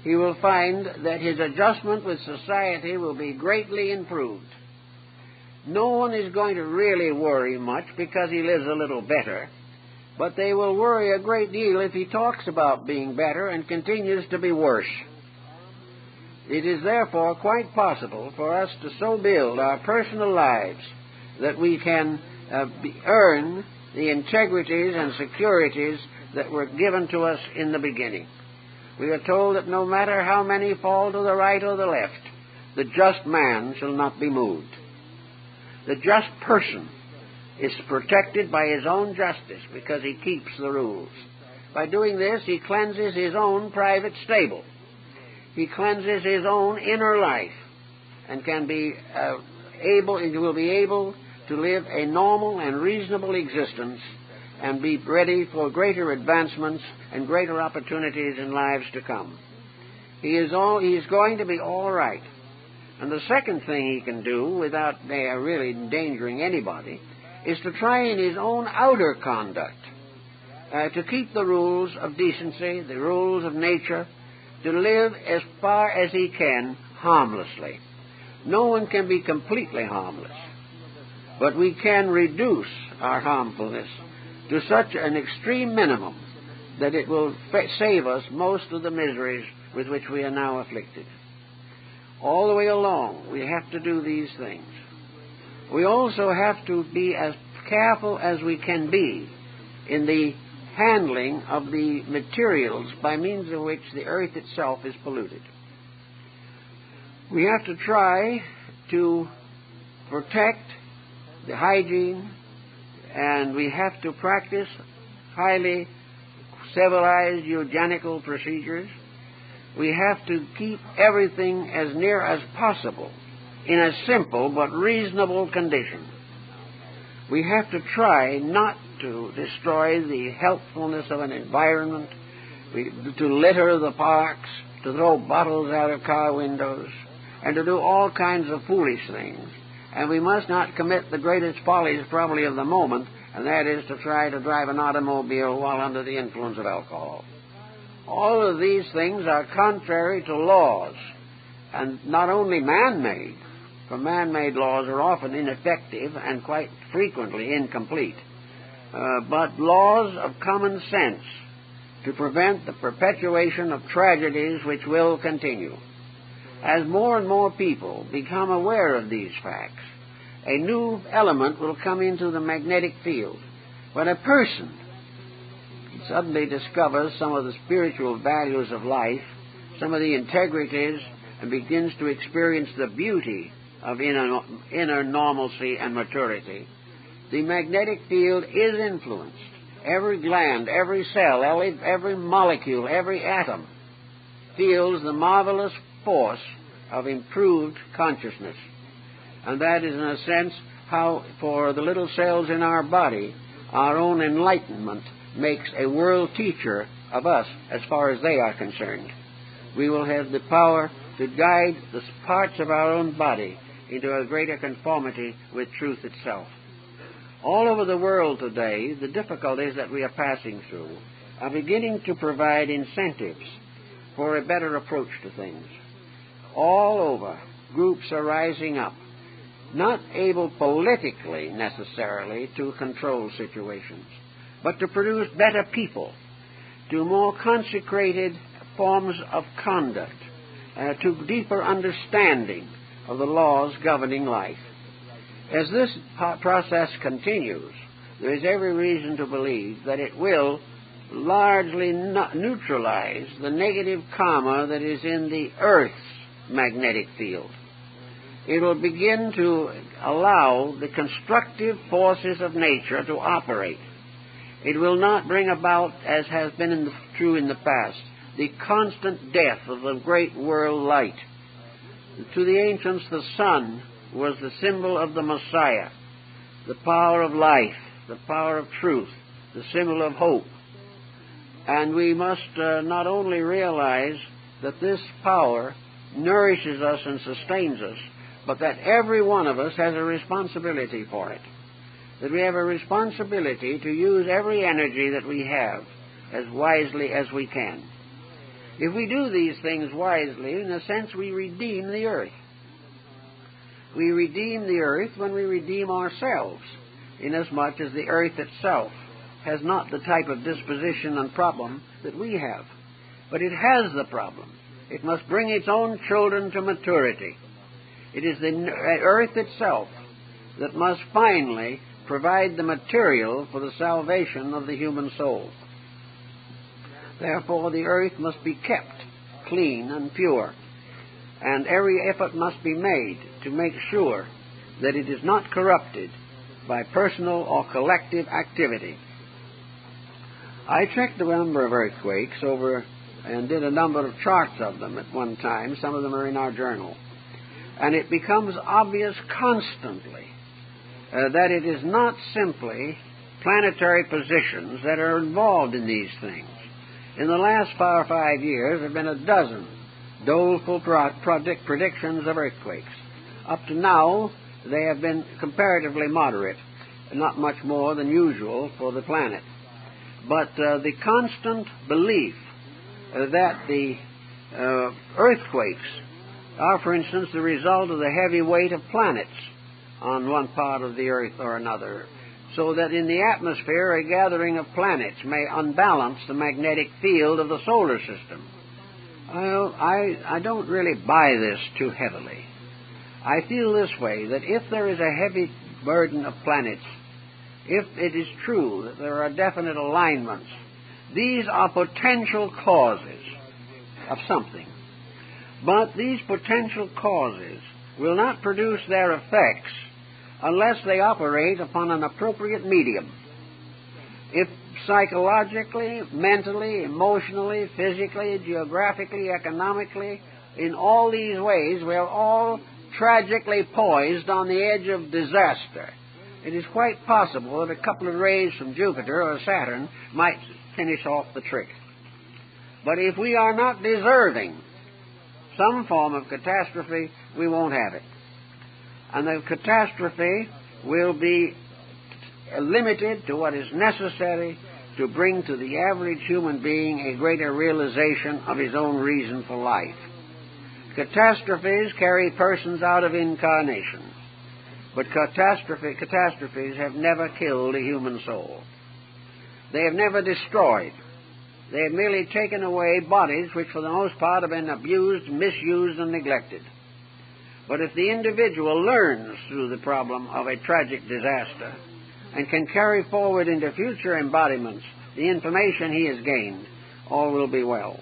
he will find that his adjustment with society will be greatly improved. No one is going to really worry much because he lives a little better, but they will worry a great deal if he talks about being better and continues to be worse. It is therefore quite possible for us to so build our personal lives that we can earn the integrities and securities that were given to us in the beginning. We are told that no matter how many fall to the right or the left, the just man shall not be moved. The just person is protected by his own justice because he keeps the rules. By doing this, he cleanses his own private stable. He cleanses his own inner life and will be able to live a normal and reasonable existence and be ready for greater advancements and greater opportunities in lives to come. He is going to be all right. And the second thing he can do, without really endangering anybody, is to try in his own outer conduct to keep the rules of decency, the rules of nature, to live as far as he can harmlessly. No one can be completely harmless, but we can reduce our harmfulness to such an extreme minimum that it will save us most of the miseries with which we are now afflicted. All the way along, we have to do these things. We also have to be as careful as we can be in the handling of the materials by means of which the earth itself is polluted. We have to try to protect the hygiene, and we have to practice highly civilized eugenical procedures. We have to keep everything as near as possible in a simple but reasonable condition. We have to try not to destroy the healthfulness of an environment, to litter the parks, to throw bottles out of car windows, and to do all kinds of foolish things. And we must not commit the greatest follies probably of the moment, and that is to try to drive an automobile while under the influence of alcohol. All of these things are contrary to laws, and not only man-made, for man-made laws are often ineffective and quite frequently incomplete, but laws of common sense to prevent the perpetuation of tragedies which will continue. As more and more people become aware of these facts, a new element will come into the magnetic field. When a person suddenly discovers some of the spiritual values of life, some of the integrities and begins to experience the beauty of inner normalcy and maturity, the magnetic field is influenced. Every gland, every cell, every molecule, every atom feels the marvelous force of improved consciousness. And that is, in a sense, how, for the little cells in our body, our own enlightenment makes a world teacher of us as far as they are concerned. We will have the power to guide the parts of our own body into a greater conformity with truth itself. All over the world today, the difficulties that we are passing through are beginning to provide incentives for a better approach to things. All over, groups are rising up, not able politically necessarily to control situations, but to produce better people, to more consecrated forms of conduct, to deeper understanding of the laws governing life. As this process continues, there is every reason to believe that it will largely neutralize the negative karma that is in the Earth's magnetic field. It will begin to allow the constructive forces of nature to operate. It will not bring about, as has been true in the past, the constant death of the great world light. To the ancients, the sun was the symbol of the Messiah, the power of life, the power of truth, the symbol of hope. And we must not only realize that this power nourishes us and sustains us, but that every one of us has a responsibility for it. That we have a responsibility to use every energy that we have as wisely as we can. If we do these things wisely, in a sense, we redeem the earth. We redeem the earth when we redeem ourselves, inasmuch as the earth itself has not the type of disposition and problem that we have. But it has the problem. It must bring its own children to maturity. It is the earth itself that must finally provide the material for the salvation of the human soul. Therefore, the earth must be kept clean and pure, and every effort must be made to make sure that it is not corrupted by personal or collective activity. I checked a number of earthquakes over and did a number of charts of them at one time. Some of them are in our journal. And it becomes obvious constantly that it is not simply planetary positions that are involved in these things. In the last 4 or 5 years, there have been a dozen doleful predictions of earthquakes. Up to now, they have been comparatively moderate, not much more than usual for the planet. But the constant belief that the earthquakes are, for instance, the result of the heavy weight of planets on one part of the earth or another, so that in the atmosphere a gathering of planets may unbalance the magnetic field of the solar system. I don't really buy this too heavily. I feel this way, that if there is a heavy burden of planets, if it is true that there are definite alignments, these are potential causes of something. But these potential causes will not produce their effects unless they operate upon an appropriate medium. If psychologically, mentally, emotionally, physically, geographically, economically, in all these ways, we're all tragically poised on the edge of disaster, it is quite possible that a couple of rays from Jupiter or Saturn might finish off the trick. But if we are not deserving some form of catastrophe, we won't have it. And the catastrophe will be limited to what is necessary to bring to the average human being a greater realization of his own reason for life. Catastrophes carry persons out of incarnation, but catastrophes have never killed a human soul. They have never destroyed. They have merely taken away bodies which for the most part have been abused, misused, and neglected. But if the individual learns through the problem of a tragic disaster and can carry forward into future embodiments the information he has gained, all will be well.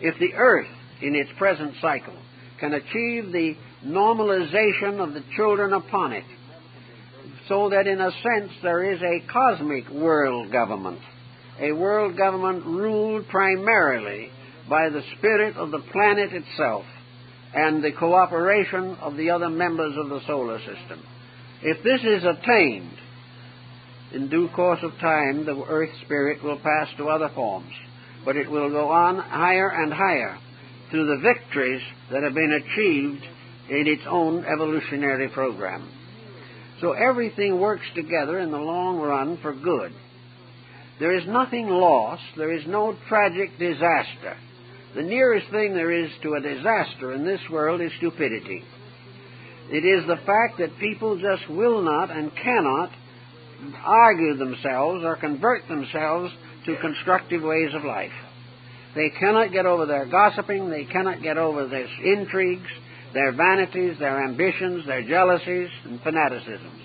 If the earth, in its present cycle, can achieve the normalization of the children upon it, so that in a sense there is a cosmic world government, a world government ruled primarily by the spirit of the planet itself and the cooperation of the other members of the solar system. If this is attained, in due course of time, the earth spirit will pass to other forms, but it will go on higher and higher through the victories that have been achieved in its own evolutionary program. So everything works together in the long run for good. There is nothing lost. There is no tragic disaster. The nearest thing there is to a disaster in this world is stupidity. It is the fact that people just will not and cannot argue themselves or convert themselves to constructive ways of life. They cannot get over their gossiping. They cannot get over their intrigues, their vanities, their ambitions, their jealousies, and fanaticisms.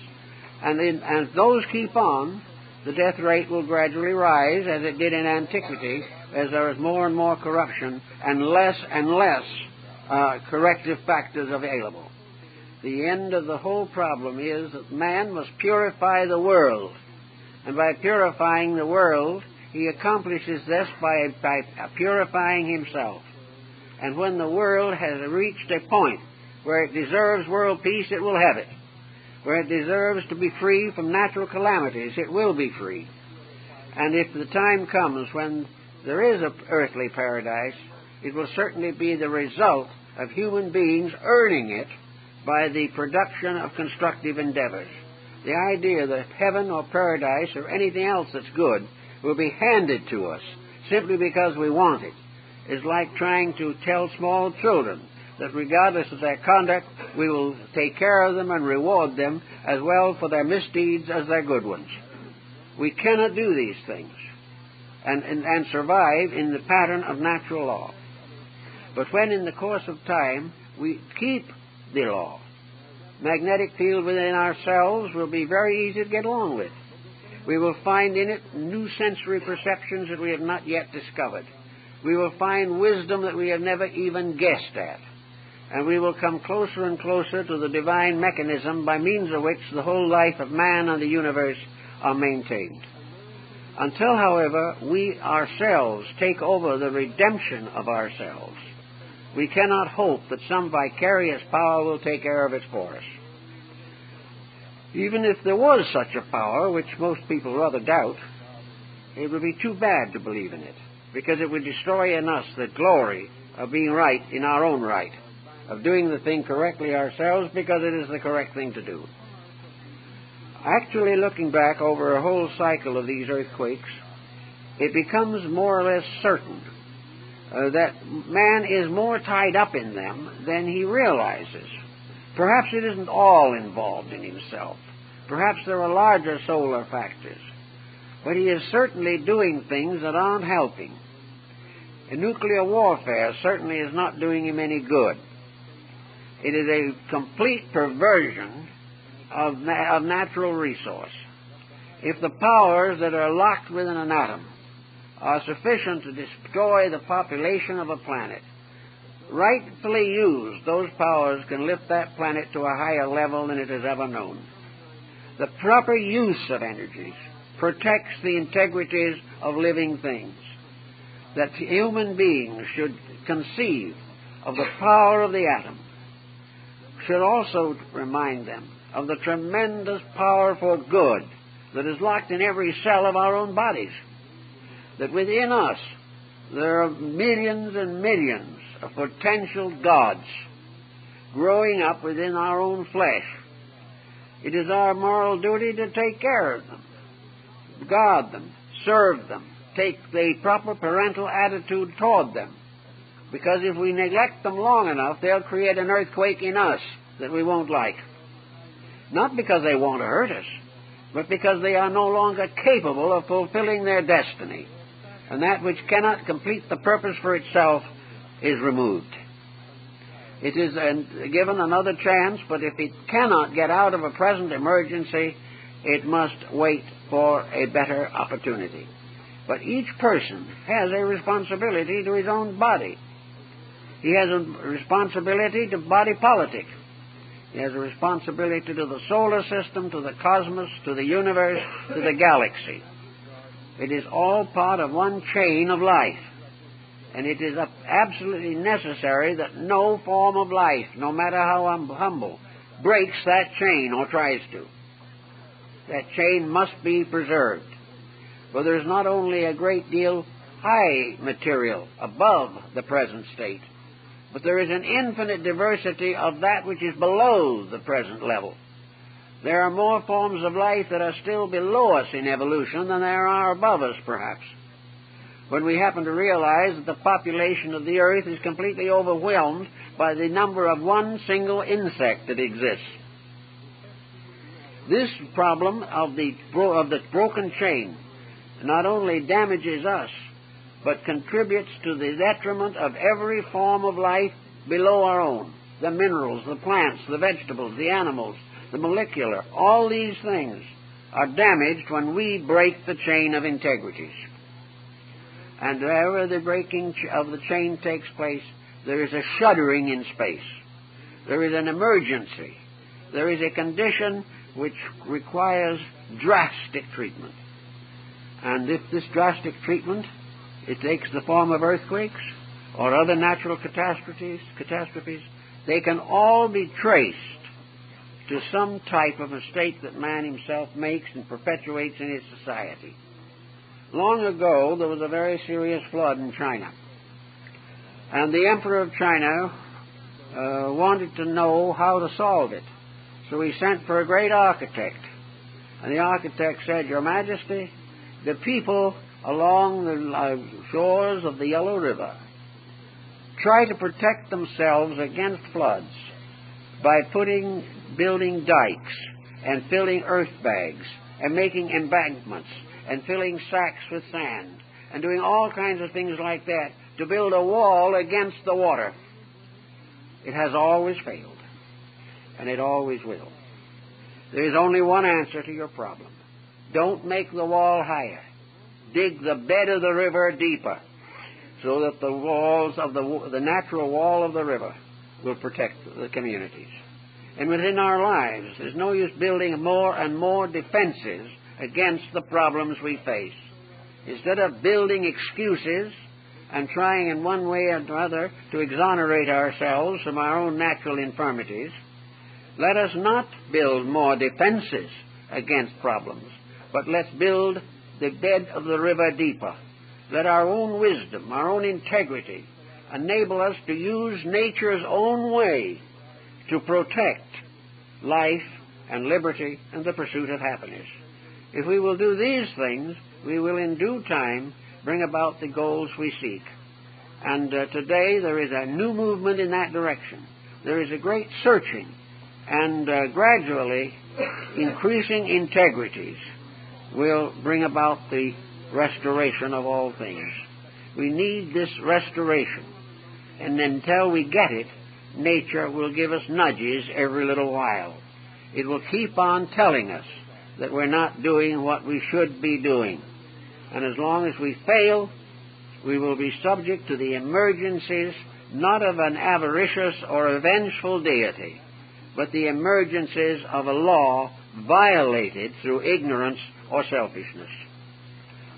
And as those keep on, the death rate will gradually rise, as it did in antiquity, as there is more and more corruption and less corrective factors available. The end of the whole problem is that man must purify the world. And by purifying the world, he accomplishes this by purifying himself. And when the world has reached a point where it deserves world peace, it will have it. Where it deserves to be free from natural calamities, it will be free. And if the time comes when there is an earthly paradise, it will certainly be the result of human beings earning it by the production of constructive endeavors. The idea that heaven or paradise or anything else that's good will be handed to us simply because we want it is like trying to tell small children that regardless of their conduct, we will take care of them and reward them as well for their misdeeds as their good ones. We cannot do these things and survive in the pattern of natural law. But when in the course of time we keep the law, magnetic field within ourselves will be very easy to get along with. We will find in it new sensory perceptions that we have not yet discovered. We will find wisdom that we have never even guessed at. And we will come closer and closer to the divine mechanism by means of which the whole life of man and the universe are maintained. Until, however, we ourselves take over the redemption of ourselves, we cannot hope that some vicarious power will take care of it for us. Even if there was such a power, which most people rather doubt, it would be too bad to believe in it, because it would destroy in us the glory of being right in our own right, of doing the thing correctly ourselves because it is the correct thing to do. Actually, looking back over a whole cycle of these earthquakes, it becomes more or less certain that man is more tied up in them than he realizes. Perhaps it isn't all involved in himself. Perhaps there are larger solar factors. But he is certainly doing things that aren't helping. And nuclear warfare certainly is not doing him any good. It is a complete perversion of natural resource. If the powers that are locked within an atom are sufficient to destroy the population of a planet, rightfully used, those powers can lift that planet to a higher level than it has ever known. The proper use of energies protects the integrities of living things. That human beings should conceive of the power of the atom should also remind them of the tremendous power for good that is locked in every cell of our own bodies. That within us there are millions and millions of potential gods growing up within our own flesh. It is our moral duty to take care of them, guard them, serve them, take the proper parental attitude toward them. Because if we neglect them long enough, they'll create an earthquake in us that we won't like. Not because they want to hurt us, but because they are no longer capable of fulfilling their destiny. And that which cannot complete the purpose for itself is removed. It is given another chance, but if it cannot get out of a present emergency, it must wait for a better opportunity. But each person has a responsibility to his own body. He has a responsibility to body politic. He has a responsibility to the solar system, to the cosmos, to the universe, to the galaxy. It is all part of one chain of life. And it is absolutely necessary that no form of life, no matter how humble, breaks that chain or tries to. That chain must be preserved. For there is not only a great deal high material above the present state, but there is an infinite diversity of that which is below the present level. There are more forms of life that are still below us in evolution than there are above us, perhaps. When we happen to realize that the population of the earth is completely overwhelmed by the number of one single insect that exists. This problem of the broken chain not only damages us, but contributes to the detriment of every form of life below our own. The minerals, the plants, the vegetables, the animals, the molecular, all these things are damaged when we break the chain of integrities. And wherever the breaking of the chain takes place, there is a shuddering in space. There is an emergency. There is a condition which requires drastic treatment. And if this drastic treatment, it takes the form of earthquakes or other natural catastrophes, they can all be traced to some type of mistake that man himself makes and perpetuates in his society. Long ago, there was a very serious flood in China. And the Emperor of China wanted to know how to solve it. So he sent for a great architect. And the architect said, "Your Majesty, the people along the shores of the Yellow River try to protect themselves against floods by building dikes and filling earth bags and making embankments and filling sacks with sand and doing all kinds of things like that to build a wall against the water. It has always failed, and it always will. There is only one answer to your problem. Don't make the wall higher. Dig the bed of the river deeper so that the walls of the natural wall of the river will protect the communities. And within our lives, there's no use building more and more defenses against the problems we face. Instead of building excuses and trying in one way or another to exonerate ourselves from our own natural infirmities, let us not build more defenses against problems, but let's build the bed of the river deeper. Let our own wisdom, our own integrity, enable us to use nature's own way to protect life and liberty and the pursuit of happiness. If we will do these things, we will in due time bring about the goals we seek. And today there is a new movement in that direction. There is a great searching and gradually increasing integrities will bring about the restoration of all things. We need this restoration. And until we get it, nature will give us nudges every little while. It will keep on telling us that we're not doing what we should be doing. And as long as we fail, we will be subject to the emergencies not of an avaricious or a vengeful deity, but the emergencies of a law violated through ignorance or selfishness.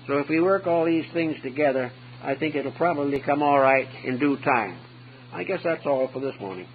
So if we work all these things together, I think it'll probably come all right in due time. I guess that's all for this morning.